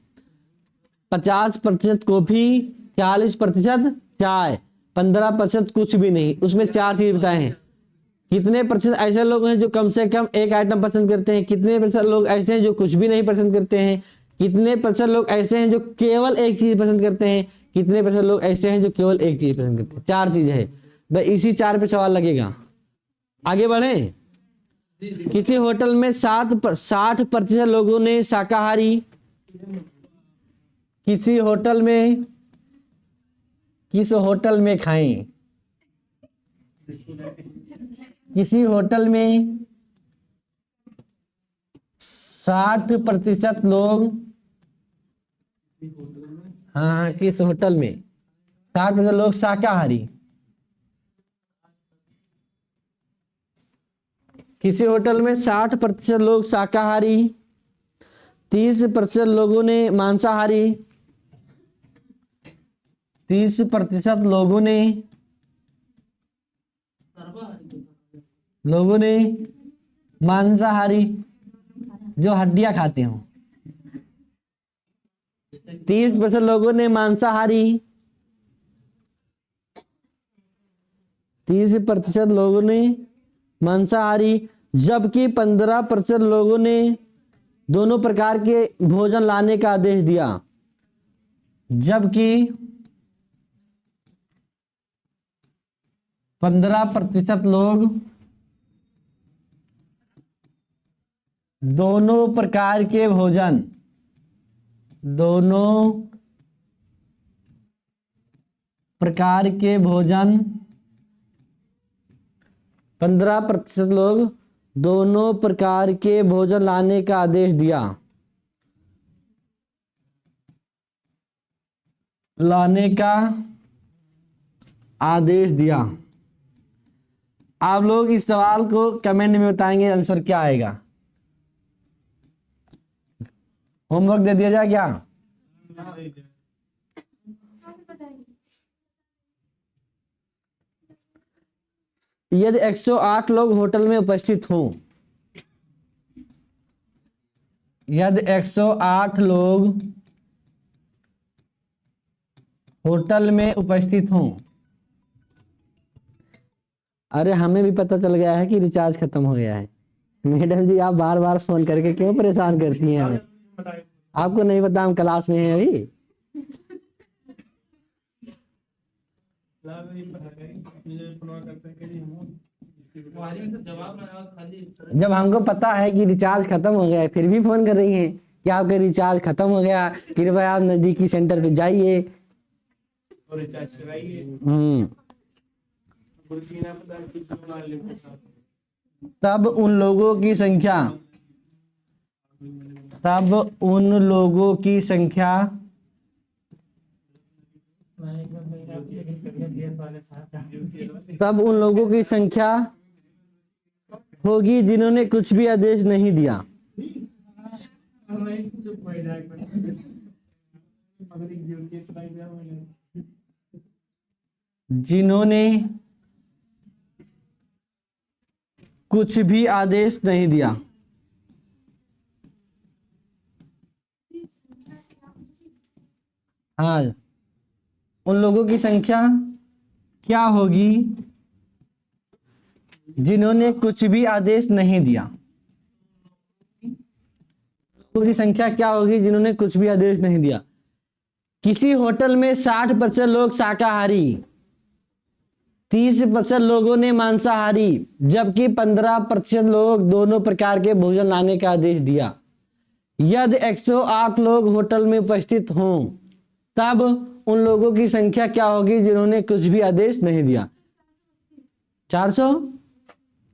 Speaker 1: 50% कॉफी, 40% चाय, 15% कुछ भी नहीं। उसमें 4 चीज बताए हैं। कितने % ऐसे लोग हैं जो कम से कम एक आइटम पसंद करते हैं? कितने % लोग ऐसे हैं जो कुछ भी नहीं पसंद करते हैं? कितने % लोग ऐसे हैं जो केवल एक चीज पसंद करते हैं? कितने % लोग ऐसे हैं जो केवल एक चीज पसंद करते हैं? 4 चीज है, बस इसी 4 पे सवाल लगेगा। आगे बढ़े। किसी होटल में 60% लोगों ने शाकाहारी, किस होटल में खाएं? किसी होटल में 60% लोग, हाँ किस होटल में 60% लोग शाकाहारी, किसी होटल में 60% लोग शाकाहारी, 30% लोगों ने मांसाहारी, 30% लोगों ने मांसाहारी जो हड्डियां खाते हो, 30% लोगों ने मांसाहारी, 30% लोगों ने मांसाहारी, जबकि 15% लोगों ने दोनों प्रकार के भोजन लाने का आदेश दिया। जबकि 15% लोग दोनों प्रकार के भोजन 15% लोग दोनों प्रकार के भोजन लाने का आदेश दिया। आप लोग इस सवाल को कमेंट में बताएंगे आंसर क्या आएगा। होमवर्क दे दिया जाए क्या? यदि 108 लोग होटल में उपस्थित हों, यदि 108 लोग होटल में उपस्थित हों, अरे हमें भी पता चल गया है कि रिचार्ज खत्म हो गया है। मैडम जी आप बार बार फोन करके क्यों परेशान करती हैं हमें? आपको नहीं पता हम क्लास में हैं अभी? जब हमको पता है कि रिचार्ज खत्म हो गया है फिर भी फोन कर रही हैं कि आपका रिचार्ज खत्म हो गया, कृपया आप नजदीकी सेंटर पे जाइए और रिचार्ज कराइए। तब उन लोगों की संख्या होगी जिन्होंने कुछ भी आदेश नहीं दिया। जिन्होंने कुछ भी आदेश नहीं दिया। हाँ, उन लोगों की संख्या क्या होगी जिन्होंने कुछ भी आदेश नहीं दिया। लोगों की संख्या क्या होगी जिन्होंने कुछ भी आदेश नहीं दिया। किसी होटल में 60% लोग शाकाहारी, 30% लोगों ने मांसाहारी, जबकि 15% लोग दोनों प्रकार के भोजन लाने का आदेश दिया। यदि 108 लोग होटल में उपस्थित हों तब उन लोगों की संख्या क्या होगी जिन्होंने कुछ भी आदेश नहीं दिया। 400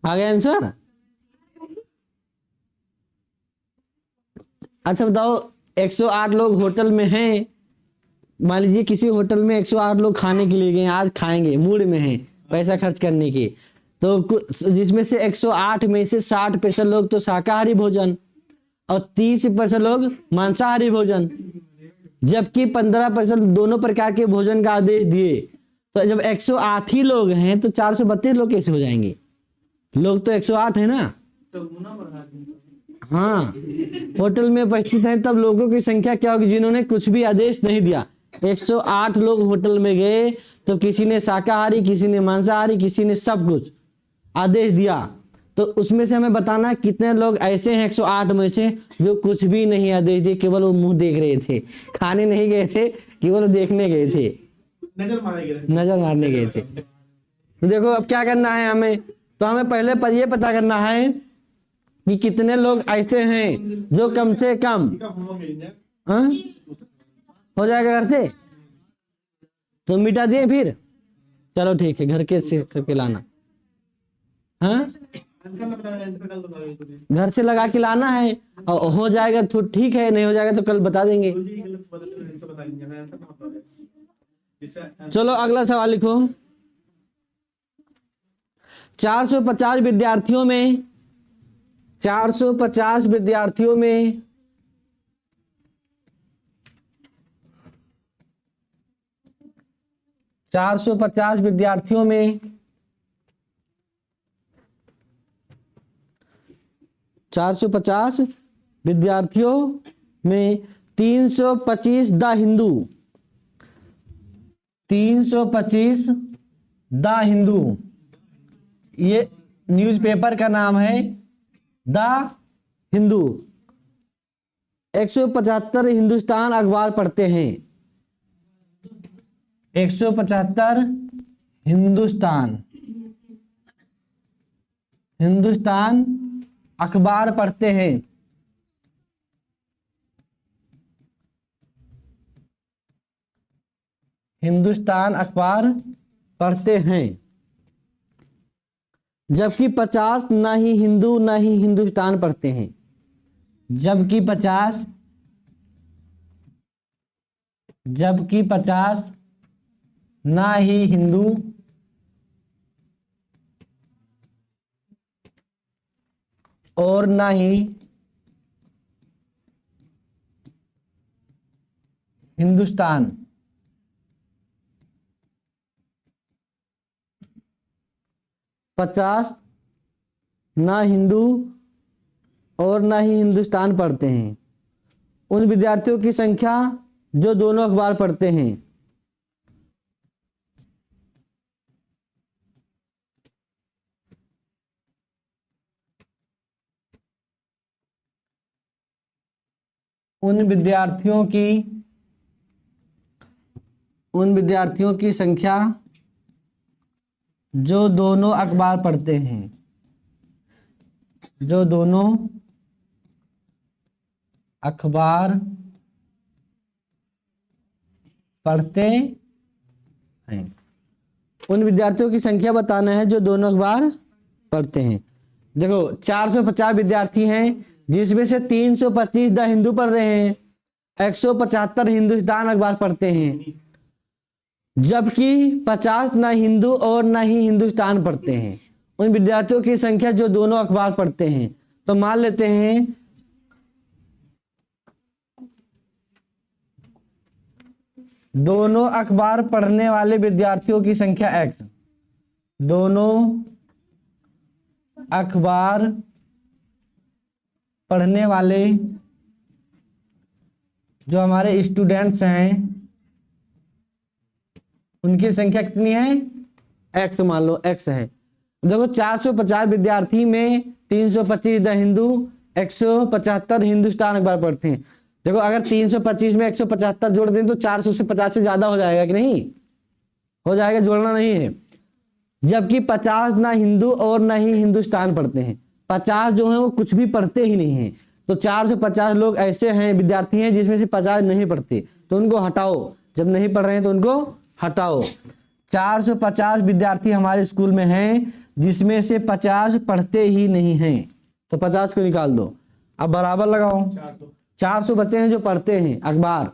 Speaker 1: आ गया आंसर। अच्छा बताओ, 108 लोग होटल में हैं, मान लीजिए किसी होटल में 108 लोग खाने के लिए गए, आज खाएंगे, मूड में हैं पैसा खर्च करने की, तो जिसमें से 108 में से 60% लोग तो शाकाहारी भोजन और 30% लोग मांसाहारी भोजन, जबकि 15% दोनों प्रकार के भोजन का आदेश दिए। तो जब 108 ही लोग हैं तो 432 लोग कैसे हो जाएंगे? लोग तो 108 है ना। हाँ, होटल में उपस्थित हैं तब लोगों की संख्या क्या होगी जिन्होंने कुछ भी आदेश नहीं दिया। 108 लोग होटल में गए तो किसी ने शाकाहारी, किसी ने मांसाहारी, किसी ने सब कुछ आदेश दिया, तो उसमें से हमें बताना कितने लोग ऐसे हैं 108 में से जो कुछ भी नहीं आदेश दिए, केवल वो मुंह देख रहे थे, खाने नहीं गए थे, केवल देखने गए थे, नजर मारने गए थे। तो देखो अब क्या करना है हमें, तो हमें पहले ये पता करना है कि कितने लोग ऐसे हैं जो कम से कम हो जाएगा घर से। तो मिटा दिए फिर, चलो ठीक है, घर के से करके लाना। हाँ, घर से लगा के लाना है, और हो जाएगा तो ठीक है, नहीं हो जाएगा तो कल बता देंगे। चलो अगला सवाल लिखो। 450 विद्यार्थियों में 450 विद्यार्थियों में 450 विद्यार्थियों में 450 विद्यार्थियों में 325 द हिंदू, 325 द हिंदू, ये न्यूज़पेपर का नाम है द हिंदू। 175 हिंदुस्तान अखबार पढ़ते हैं, 175 हिंदुस्तान अखबार पढ़ते हैं। हिंदुस्तान अखबार पढ़ते हैं, जबकि 50 ना ही हिंदू ना ही हिंदुस्तान पढ़ते हैं। जबकि 50 ना ही हिंदू और ना ही हिंदुस्तान। पचास ना हिंदू और ना ही हिंदुस्तान पढ़ते हैं उन विद्यार्थियों की संख्या जो दोनों अखबार पढ़ते हैं। उन विद्यार्थियों की संख्या जो दोनों अखबार पढ़ते हैं, जो दोनों अखबार पढ़ते हैं। उन विद्यार्थियों की संख्या बताना है जो दोनों अखबार पढ़ते हैं। देखो 450 विद्यार्थी हैं, जिसमें से 325 द हिंदू पढ़ रहे हैं, 175 हिंदुस्तान अखबार पढ़ते हैं, जबकि 50 ना हिंदू और ना ही हिंदुस्तान पढ़ते हैं। उन विद्यार्थियों की संख्या जो दोनों अखबार पढ़ते हैं, तो मान लेते हैं दोनों अखबार पढ़ने वाले विद्यार्थियों की संख्या x, दोनों अखबार पढ़ने वाले जो हमारे स्टूडेंट्स हैं उनकी संख्या कितनी है, x मान लो x है। देखो 450 विद्यार्थी में 325 द हिंदू, 175 हिंदुस्तान अखबार पढ़ते हैं। देखो अगर 325 में 175 जोड़ दें तो 400 से 50 से ज्यादा हो जाएगा कि नहीं, हो जाएगा, जोड़ना नहीं है। जबकि 50 ना हिंदू और ना ही हिंदुस्तान पढ़ते हैं, 50 जो है वो कुछ भी पढ़ते ही नहीं है। तो 450 लोग ऐसे हैं, विद्यार्थी हैं, जिसमें से 50 नहीं पढ़ते, तो उनको हटाओ। जब नहीं पढ़ रहे हैं तो उनको हटाओ। 450 विद्यार्थी हमारे स्कूल में हैं, जिसमें से 50 पढ़ते ही नहीं हैं, तो 50 को निकाल दो। अब बराबर लगाओ। 400 बच्चे हैं जो पढ़ते हैं अखबार,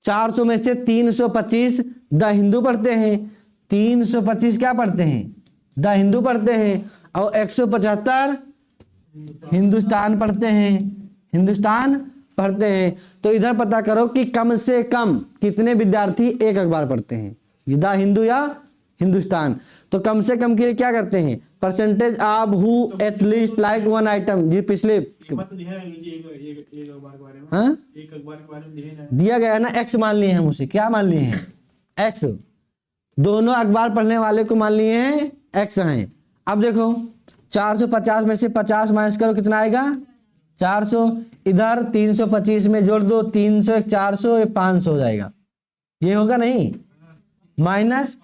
Speaker 1: 400 में से 325 द हिंदू पढ़ते हैं, 325 क्या पढ़ते हैं, द हिंदू पढ़ते हैं, और 175 हिंदुस्तान पढ़ते हैं, हिंदुस्तान पढ़ते हैं। तो इधर पता करो कि कम से कम कितने विद्यार्थी एक अखबार पढ़ते हैं, द हिंदू या हिंदुस्तान। तो कम से कम के लिए क्या करते हैं, percentage of who at least like one item. जी पिछले हाँ दिया गया है ना, एक्स मान लिए हैं मुझसे, क्या मान लिए हैं, एक्स। दोनों अखबार पढ़ने वाले को मान लिए हैं एक्स हैं। अब देखो 450 में से 50 माइनस करो, कितना आएगा 400। इधर 325 में जोड़ दो, 300 400 500 हो जाएगा, ये होगा नहीं, माइनस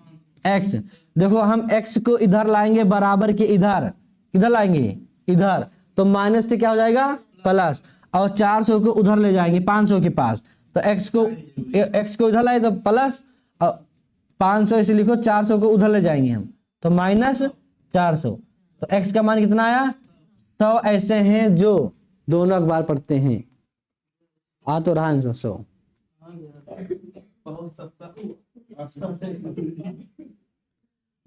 Speaker 1: एक्स। देखो हम एक्स को इधर लाएंगे बराबर के इधर, इधर लाएंगे इधर, तो माइनस से क्या हो जाएगा प्लस, और 400 को उधर ले जाएंगे 500 के पास, तो एक्स को इधर लाए तो प्लस, और 500 इसे लिखो, 400 को उधर ले जाएंगे हम तो माइनस 400। तो एक्स का मान कितना आया, तो ऐसे हैं जो दोनों अखबार पढ़ते हैं। आ तो रहा है 100।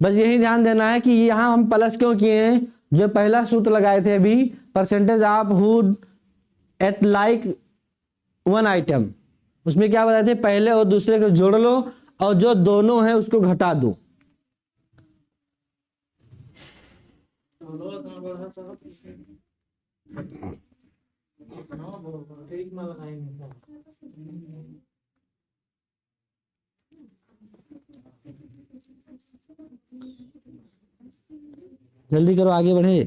Speaker 1: बस यही ध्यान देना है कि यहाँ हम प्लस क्यों किए हैं, जो पहला सूत्र लगाए थे अभी, percentage of who ate like one item, उसमें क्या बताए थे, पहले और दूसरे को जोड़ लो और जो दोनों है उसको घटा दो। जल्दी करो, आगे बढ़े।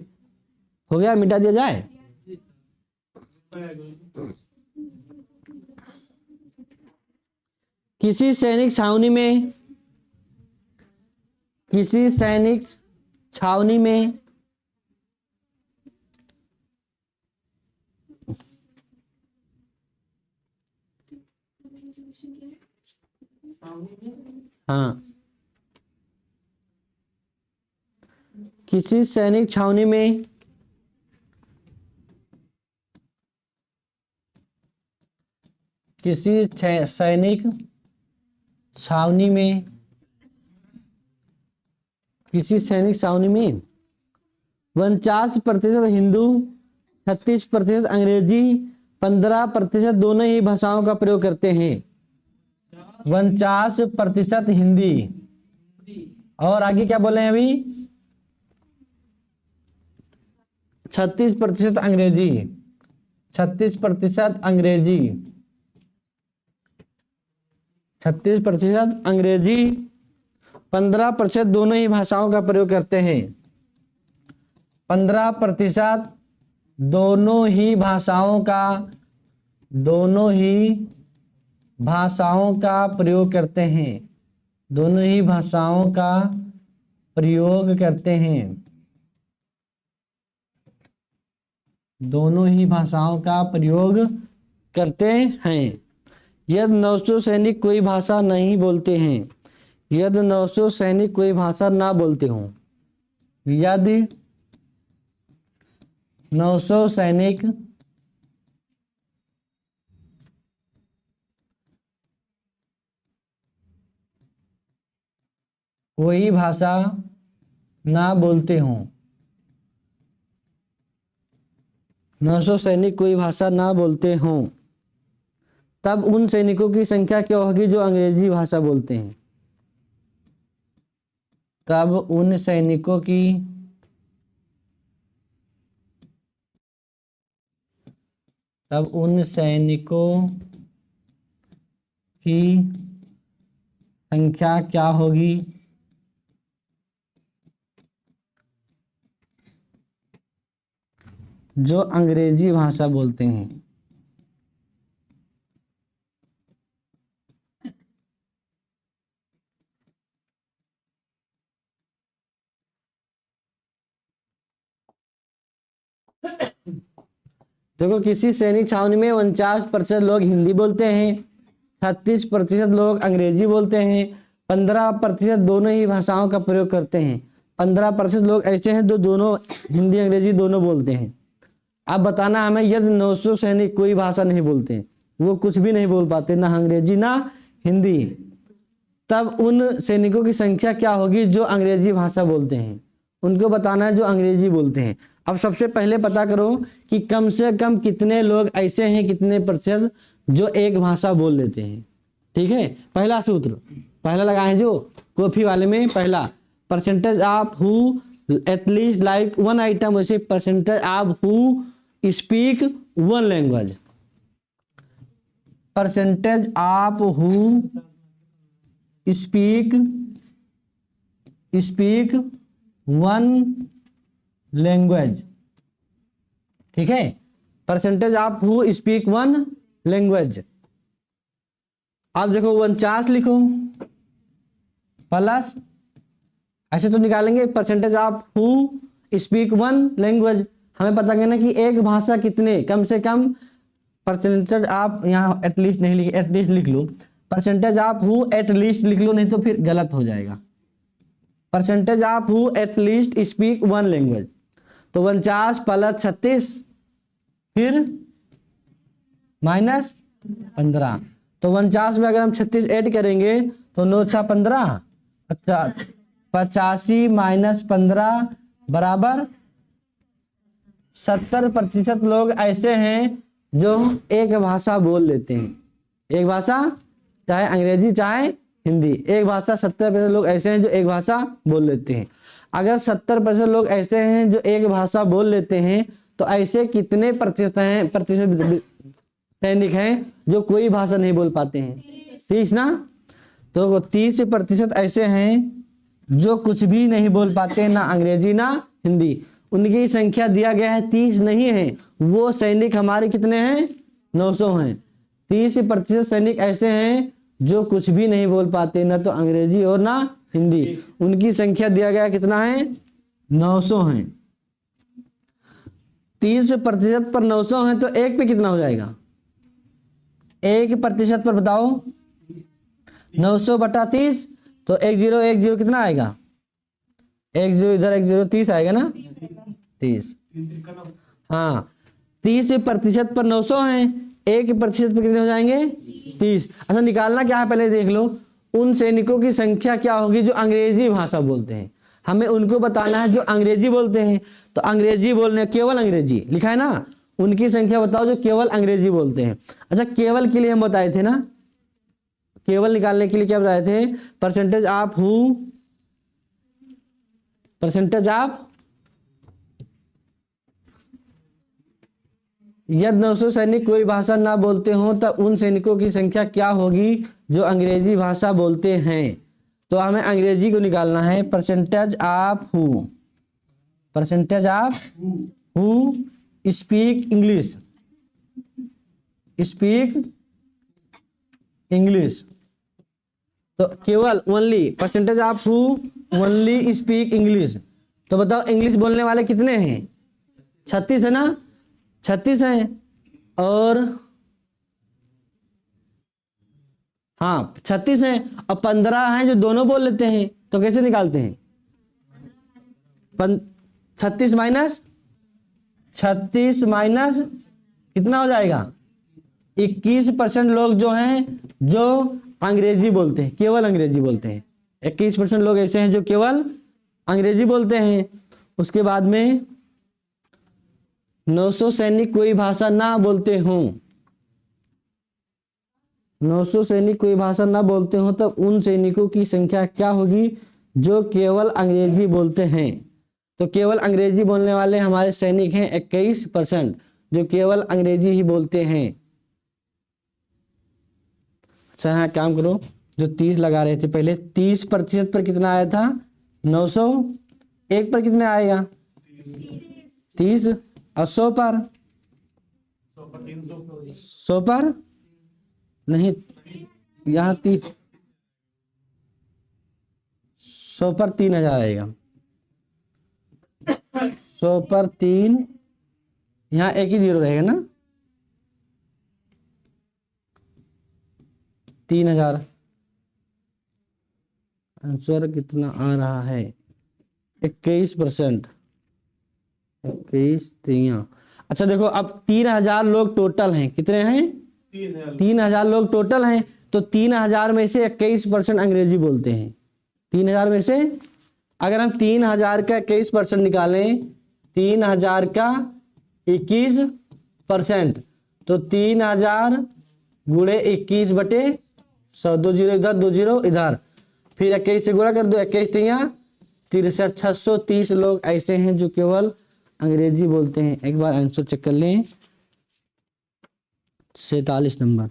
Speaker 1: हो गया, मिटा दिया जाए। किसी सैनिक छावनी में, किसी सैनिक छावनी में हाँ, किसी सैनिक छावनी में किसी सैनिक छावनी में किसी सैनिक छावनी में 49% हिंदू, 36% अंग्रेजी, 15% दोनों ही भाषाओं का प्रयोग करते हैं। 49% हिंदी, और आगे क्या बोले हैं अभी, 36% अंग्रेजी, 36% अंग्रेजी, 36% अंग्रेजी, 15% दोनों ही भाषाओं का प्रयोग करते हैं। 15% दोनों ही भाषाओं का प्रयोग करते हैं। दोनों ही भाषाओं का प्रयोग करते हैं। दोनों ही भाषाओं का प्रयोग करते हैं। यदि 900 सैनिक कोई भाषा नहीं बोलते हैं, यदि 900 सैनिक कोई भाषा ना बोलते हों, यदि 900 सैनिक कोई भाषा ना बोलते हों, 900 सैनिक कोई भाषा ना बोलते हों, तब उन सैनिकों की संख्या क्या होगी जो अंग्रेजी भाषा बोलते हैं। तब उन सैनिकों की संख्या क्या होगी जो अंग्रेजी भाषा बोलते हैं। देखो, किसी सैनिक छावनी में 49% लोग हिंदी बोलते हैं, 36% लोग अंग्रेजी बोलते हैं, 15% दोनों ही भाषाओं का प्रयोग करते हैं। 15% लोग ऐसे हैं जो दोनों हिंदी अंग्रेजी दोनों बोलते हैं। अब बताना हमें, यदि 900 सैनिक कोई भाषा नहीं बोलते, वो कुछ भी नहीं बोल पाते, ना अंग्रेजी ना हिंदी, तब उन सैनिकों की संख्या क्या होगी जो अंग्रेजी भाषा बोलते हैं। उनको बताना है जो अंग्रेजी बोलते हैं। अब सबसे पहले पता करो कि कम से कम कितने लोग ऐसे हैं, कितने प्रतिशत जो एक भाषा बोल लेते हैं। ठीक है, पहला सूत्र पहला लगाएं जो कॉफी वाले में, पहला percentage of who at least like one item, वैसे percentage of who speak one language. Percentage of who speak one language. ठीक है, percentage of who speak one language. आप देखो 49 लिखो प्लस, ऐसे तो निकालेंगे percentage of who speak one language. हमें पता करना कि एक भाषा कितने, कम से कम परसेंटेज आप यहाँ एटलीस्ट नहीं लिखे, एटलीस्ट लिख लो, परसेंटेज ऑफ हु एटलीस्ट लिख लो, नहीं तो फिर गलत हो जाएगा। Percentage of who at least speak one language, तो 49 प्लस 36 फिर माइनस 15, तो 49 में अगर हम 36 ऐड करेंगे तो 9 6 15, अच्छा 85 माइनस 15 बराबर 70% लोग ऐसे हैं जो एक भाषा बोल लेते हैं। एक भाषा, चाहे अंग्रेजी चाहे हिंदी, एक भाषा 70% लोग ऐसे हैं जो एक भाषा बोल लेते हैं। अगर 70% लोग ऐसे हैं जो एक भाषा बोल लेते हैं तो ऐसे कितने प्रतिशत सैनिक हैं जो कोई भाषा नहीं बोल पाते हैं? 30 ना। तो 30% ऐसे हैं जो कुछ भी नहीं बोल पाते, ना अंग्रेजी ना हिंदी। उनकी संख्या दिया गया है 30 नहीं है, वो सैनिक हमारे कितने हैं? 900 हैं। 30% सैनिक ऐसे हैं जो कुछ भी नहीं बोल पाते, ना तो अंग्रेजी और ना हिंदी। उनकी संख्या दिया गया कितना है? 900 हैं। 30% पर 900 है तो एक पे कितना हो जाएगा? 1% पर बताओ। 900 बटा 30, तो 1010 कितना आएगा? 10 इधर 10 30 आएगा ना? 30। हाँ, 30% पर 900 है, 1% पर कितने हो जाएंगे? 30। अच्छा, निकालना क्या है पहले देख लो। उन सैनिकों की संख्या क्या होगी जो अंग्रेजी भाषा बोलते हैं? हमें उनको बताना है जो अंग्रेजी बोलते हैं। तो अंग्रेजी बोलने, केवल अंग्रेजी लिखा है ना, उनकी संख्या बताओ जो केवल अंग्रेजी बोलते हैं। अच्छा, केवल के लिए हम बताए थे ना, केवल निकालने के लिए क्या बताए थे? Percentage of who, percentage of यदि 900 सैनिक कोई भाषा ना बोलते हो तो उन सैनिकों की संख्या क्या होगी जो अंग्रेजी भाषा बोलते हैं? तो हमें अंग्रेजी को निकालना है। Percentage of who, percentage of who speak English, speak English. तो केवल only, percentage of who only speak English. तो बताओ इंग्लिश बोलने वाले कितने हैं? 36 है ना? 36 हैं। और हाँ 36 हैं और 15 हैं जो दोनों बोल लेते हैं। तो कैसे निकालते हैं? 36 माइनस 36 माइनस कितना हो जाएगा? 21% लोग जो हैं जो अंग्रेजी बोलते हैं, केवल अंग्रेजी बोलते हैं। 21% लोग ऐसे हैं जो केवल अंग्रेजी बोलते हैं। उसके बाद में 900 सैनिक कोई भाषा ना बोलते हों, 900 सैनिक कोई भाषा ना बोलते हो तब उन सैनिकों की संख्या क्या होगी जो केवल अंग्रेजी बोलते हैं? तो केवल अंग्रेजी बोलने वाले हमारे सैनिक हैं 21% जो केवल अंग्रेजी ही बोलते हैं। अच्छा, हाँ काम करो, जो 30 लगा रहे थे पहले, 30% पर कितना आया था? 900। एक पर कितने आएगा? 30। और 100 पर? 100 पर नहीं, यहाँ 30, 100 पर 3000 आएगा। 100 पर 3, यहाँ एक ही जीरो रहेगा ना? 3000। आंसर कितना आ रहा है? 21%। 21 3। अच्छा देखो, अब 3000 लोग टोटल हैं। कितने हैं? 3000 लोग टोटल हैं। तो 3000 में से 21% अंग्रेजी बोलते हैं। 3000 में से अगर हम 3000 का 21% निकालें, 3000 का 21%, तो 3000 गुणे 21 बटे 100, 2 जीरो इधर 2 जीरो इधर, फिर 21 से गुणा कर दो, 21 3 63, 630 लोग ऐसे हैं जो केवल अंग्रेजी बोलते हैं। एक बार आंसर चेक कर लें। 47 नंबर,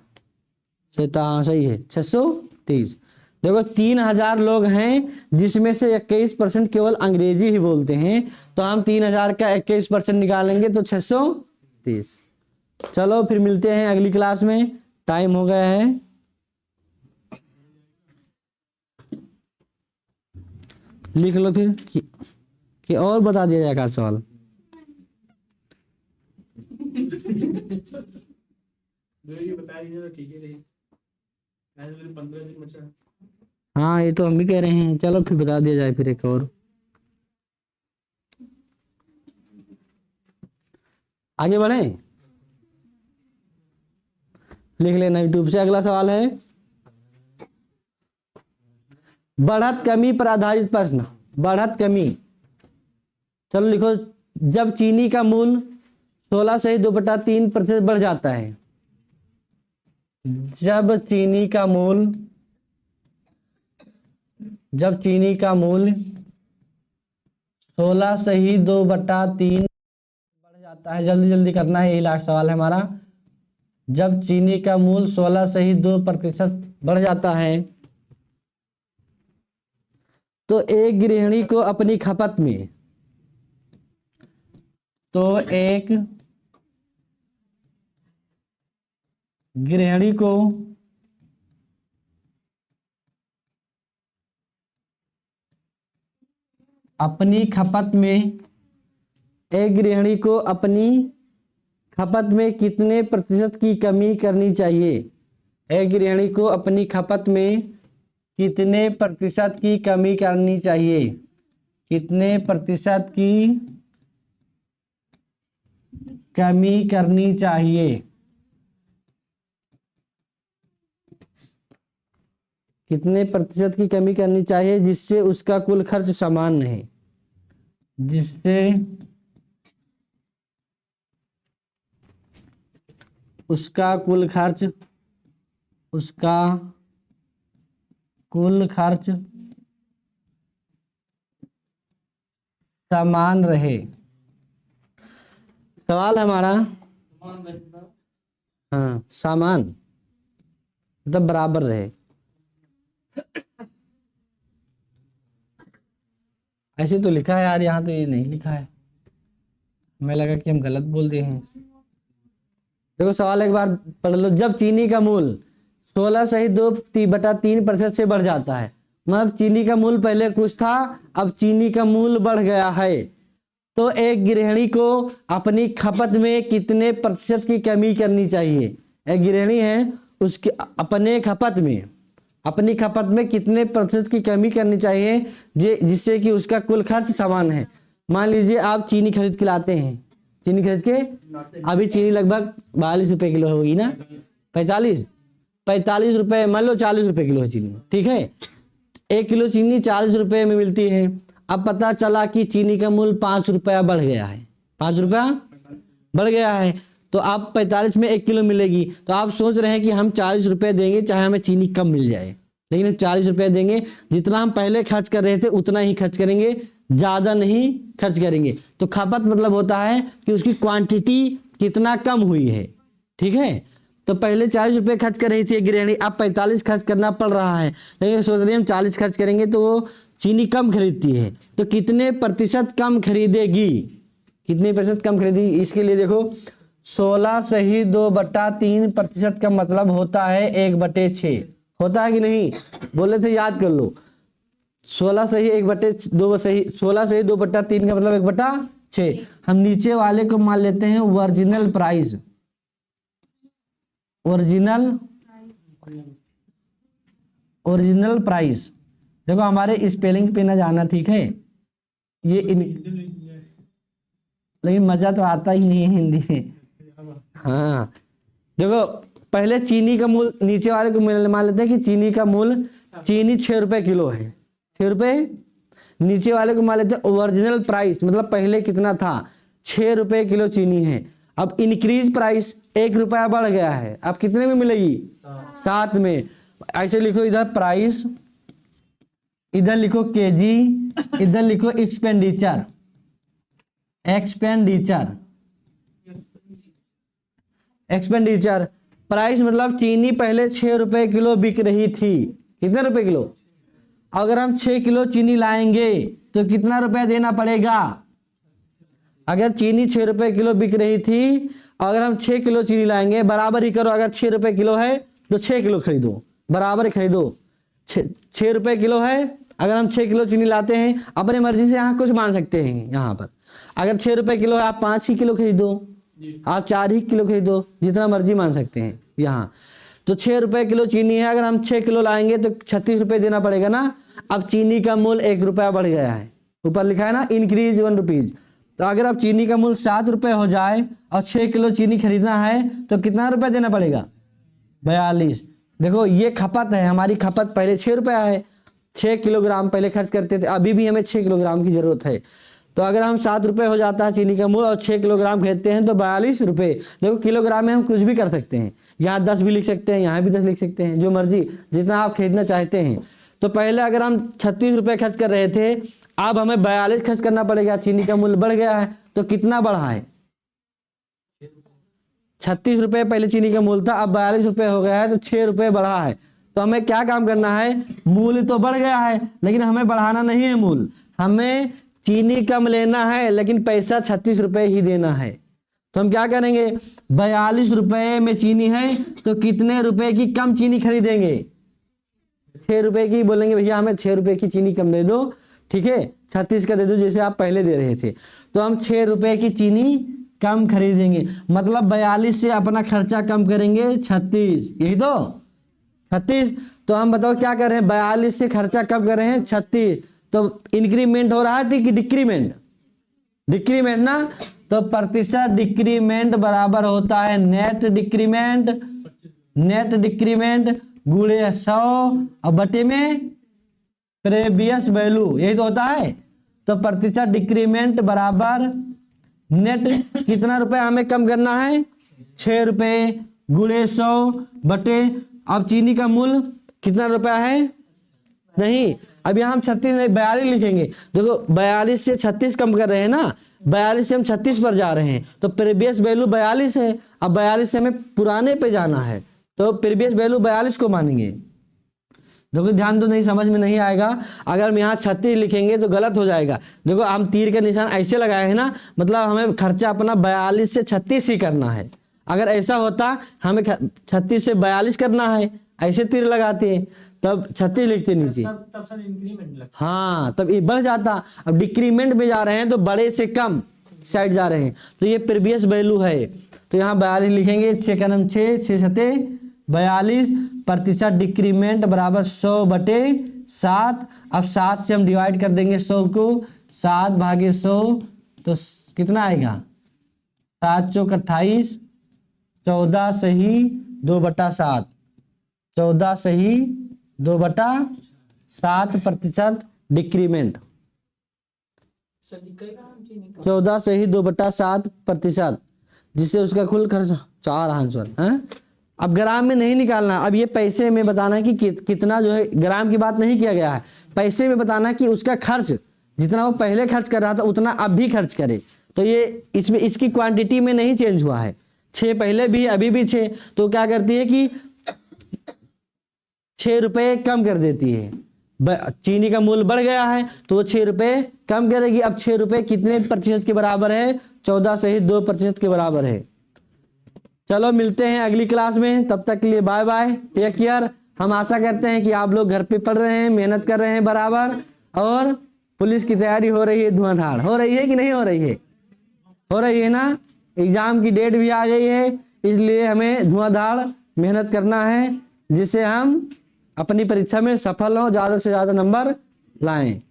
Speaker 1: सही है, 630। देखो 3000 लोग हैं जिसमें से 21% केवल अंग्रेजी ही बोलते हैं। तो हम 3000 का 21% निकालेंगे तो 630। चलो फिर मिलते हैं अगली क्लास में, टाइम हो गया है। लिख लो फिर कि और बता दिया जाएगा सवाल। हाँ ये तो हम भी कह रहे हैं, चलो फिर बता दिया जाए फिर एक और। आगे बढ़े, लिख लेना यूट्यूब से। अगला सवाल है बढ़त कमी पर आधारित प्रश्न। बढ़त कमी, चलो लिखो। जब चीनी का मूल्य 16 से 2/3% बढ़ जाता है जब चीनी का मूल्य 16 से ही 2/3 बढ़ जाता है। जल्दी जल्दी करना है, यही लास्ट सवाल है हमारा। जब चीनी का मूल्य 16 से ही 2% बढ़ जाता है तो एक गृहिणी को अपनी खपत में अपनी खपत में कितने प्रतिशत की कमी करनी चाहिए? एक गृहिणी को अपनी खपत में कितने प्रतिशत की कमी करनी चाहिए? कितने प्रतिशत की कमी करनी चाहिए? कितने प्रतिशत की कमी करनी चाहिए जिससे उसका कुल खर्च समान रहे? जिससे उसका कुल खर्च समान रहे। सवाल हमारा, हाँ, समान मतलब बराबर रहे। ऐसे तो लिखा है यार, यहाँ तो ये नहीं लिखा है, हमें लगा कि हम गलत बोल दिए हैं। देखो सवाल एक बार पढ़ लो। जब चीनी का मूल्य 16 से ही 2/3% से बढ़ जाता है, मतलब चीनी का मूल्य पहले कुछ था, अब चीनी का मूल्य बढ़ गया है, तो एक गृहिणी को अपनी खपत में कितने प्रतिशत की कमी करनी चाहिए? एक गृहिणी है, उसके अपनी खपत में कितने प्रतिशत की कमी करनी चाहिए जिससे कि उसका कुल खर्च समान है। मान लीजिए आप चीनी खरीद के लाते हैं, अभी चीनी लगभग 42 रुपए किलो होगी ना, 45 रुपए, मान लो 40 रुपए किलो है चीनी, ठीक है। 1 किलो चीनी 40 रुपए में मिलती है। अब पता चला कि चीनी का मूल्य 5 रुपया बढ़ गया है, 5 रुपया बढ़ गया है, तो आप 45 में 1 किलो मिलेगी, तो आप सोच रहे हैं कि हम 40 रुपए देंगे चाहे हमें चीनी कम मिल जाए, लेकिन हम 40 रुपए देंगे, जितना हम पहले खर्च कर रहे थे उतना ही खर्च करेंगे, ज्यादा नहीं खर्च करेंगे। तो खपत मतलब होता है कि उसकी क्वांटिटी कितना कम हुई है, ठीक है। तो पहले 40 रुपए खर्च कर रही थी गृहिणी, अब 45 खर्च करना पड़ रहा है, लेकिन सोच रही हम 40 खर्च करेंगे तो वो चीनी कम खरीदती है, तो कितने प्रतिशत कम खरीदेगी? कितने प्रतिशत कम खरीदेगी? इसके लिए देखो 16 से ही 2/3% का मतलब होता है 1/6, होता है कि नहीं? बोले थे याद कर लो। 16 से ही 1/2 सही, 16 से ही 2/3 का मतलब 1/6। हम नीचे वाले को मान लेते हैं ओरिजिनल प्राइस। ओरिजिनल प्राइस, देखो हमारे स्पेलिंग पे ना जाना, ठीक है। ये लेकिन मजा तो आता ही नहीं है हिंदी में। हाँ देखो, पहले चीनी का मूल्य, नीचे वाले को मान लेते हैं कि चीनी का मूल्य, चीनी 6 रुपए किलो है, 6 रुपए। नीचे वाले को मान लेते हैं ओरिजिनल प्राइस, मतलब पहले कितना था, 6 रुपए किलो चीनी है। अब इंक्रीज प्राइस 1 रुपया बढ़ गया है, अब कितने में मिलेगी? 7 में। ऐसे लिखो, इधर प्राइस, इधर लिखो केजी, इधर लिखो एक्सपेंडिचर। प्राइस मतलब चीनी पहले 6 रुपए किलो बिक रही थी, कितने रुपए किलो? अगर हम 6 किलो चीनी लाएंगे तो कितना रुपया देना पड़ेगा? अगर चीनी 6 रुपए किलो बिक रही थी, अगर हम 6 किलो चीनी लाएंगे, बराबर ही करो, अगर 6 रुपए किलो है तो 6 किलो खरीदो, बराबर खरीदो। 6 रुपए किलो है, अगर हम 6 किलो चीनी लाते हैं, अपने मर्जी से यहाँ कुछ मान सकते हैं। यहाँ पर अगर 6 रुपए किलो है, आप 5 ही किलो खरीदो, आप 4 ही किलो खरीदो, जितना मर्जी मान सकते हैं यहाँ। तो 6 रुपए किलो चीनी है, अगर हम 6 किलो लाएंगे तो 36 रुपए देना पड़ेगा ना। अब चीनी का मूल्य 1 रुपया बढ़ गया है, ऊपर लिखा है ना इंक्रीज 1 रुपीज। तो अगर अब चीनी का मूल्य 7 रुपए हो जाए और 6 किलो चीनी खरीदना है तो कितना रुपया देना पड़ेगा? 42। देखो ये खपत है, हमारी खपत पहले 6 रुपया है, 6 किलोग्राम पहले खर्च करते थे, अभी भी हमें 6 किलोग्राम की जरूरत है। तो अगर हम 7 रुपये हो जाता है चीनी का मूल्य और 6 किलोग्राम खरीदते हैं तो 42 रुपये। देखो किलोग्राम में हम कुछ भी कर सकते हैं, यहाँ 10 भी लिख सकते हैं, यहाँ भी 10 लिख सकते हैं, जो मर्जी जितना आप खरीदना चाहते हैं। तो पहले अगर हम 36 रुपये खर्च कर रहे थे, अब हमें 42 खर्च करना पड़ेगा। चीनी का मूल्य बढ़ गया है तो कितना बढ़ा है? 36 रुपये पहले चीनी का मूल्य था, अब 42 रुपये हो गया है तो 6 रुपये बढ़ा है। तो हमें क्या काम करना है? मूल्य तो बढ़ गया है लेकिन हमें बढ़ाना नहीं है मूल्य, हमें चीनी कम लेना है लेकिन पैसा 36 रुपये ही देना है। तो हम क्या करेंगे? 42 रुपये में चीनी है तो कितने रुपए की कम चीनी खरीदेंगे? 6 रुपये की। बोलेंगे भैया हमें 6 रुपये की चीनी कम दे दो, ठीक है 36 का दे दो जैसे आप पहले दे रहे थे। तो हम 6 रुपये की चीनी कम खरीदेंगे, मतलब 42 से अपना खर्चा कम करेंगे 36, यही तो 36। तो हम बताओ क्या कर रहे हैं? 42 से खर्चा कम कर रहे हैं 36, तो इंक्रीमेंट हो रहा है कि डिक्रीमेंट? डिक्रीमेंट ना। तो प्रतिशत डिक्रीमेंट बराबर होता है नेट डिक्रीमेंट, नेट डिक्रीमेंट गुणे 100 और बटे में प्रीवियस वैल्यू, यही तो होता है। तो प्रतिशत डिक्रीमेंट बराबर नेट कितना रुपए हमें कम करना है? 6 रुपये गुणे 100 बटे, अब चीनी का मूल्य कितना रुपया है? नहीं, अब यहाँ हम 36 नहीं 42 लिखेंगे। देखो 42 से 36 कम कर रहे हैं ना, 42 से हम 36 पर जा रहे हैं तो प्रीवियस वैल्यू 42 है। अब 42 से हमें पुराने पे जाना है तो प्रीवियस वैल्यू 42 को मानेंगे। देखो ध्यान तो नहीं, समझ में नहीं आएगा। अगर हम यहाँ 36 लिखेंगे तो गलत हो जाएगा। देखो हम तीर का निशान ऐसे लगाए हैं ना, मतलब हमें खर्चा अपना 42 से 36 ही करना है। अगर ऐसा होता हमें 36 से 42 करना है, ऐसे तीर लगाते हैं तब 36 लिखते नीचे,
Speaker 2: तब सर इंक्रीमेंट लगता।
Speaker 1: हाँ तब ये बढ़ जाता। अब डिक्रीमेंट में जा रहे हैं तो बड़े से कम साइड जा रहे हैं, तो ये प्रीवियस वैल्यू है। तो यहाँ 42 लिखेंगे, 6 का नाम 6, 6 सते 42, प्रतिशत डिक्रीमेंट बराबर 100 बटे 7। अब 7 से हम डिवाइड कर देंगे 100 को, 7 भागे 100 तो कितना आएगा? 7 चौक 28, 14 सही 2/7, 14 सही 2/7 प्रतिशत डिक्रीमेंट, 14 सही 2/7 प्रतिशत, जिससे उसका कुल खर्च 4 आंसर है। अब ग्राम में नहीं निकालना, अब ये पैसे में बताना है कि कितना जो है, ग्राम की बात नहीं किया गया है, पैसे में बताना है कि उसका खर्च जितना वो पहले खर्च कर रहा था उतना अब भी खर्च करे। तो ये इसमें इसकी क्वांटिटी में नहीं चेंज हुआ है, 6 पहले भी अभी भी 6, तो क्या करती है कि 6 रुपये कम कर देती है। चीनी का मूल्य बढ़ गया है तो वो 6 रुपये कम करेगी। अब 6 रुपये कितने प्रतिशत के बराबर है? 14 सही 2% के बराबर है। चलो मिलते हैं अगली क्लास में, तब तक के लिए बाय बाय, टेक केयर। हम आशा करते हैं कि आप लोग घर पे पढ़ रहे हैं, मेहनत कर रहे हैं बराबर, और पुलिस की तैयारी हो रही है धुआंधार। हो रही है कि नहीं हो रही है? हो रही है ना। एग्जाम की डेट भी आ गई है, इसलिए हमें धुआंधार मेहनत करना है जिससे हम अपनी परीक्षा में सफल हों, ज़्यादा से ज़्यादा नंबर लाएं।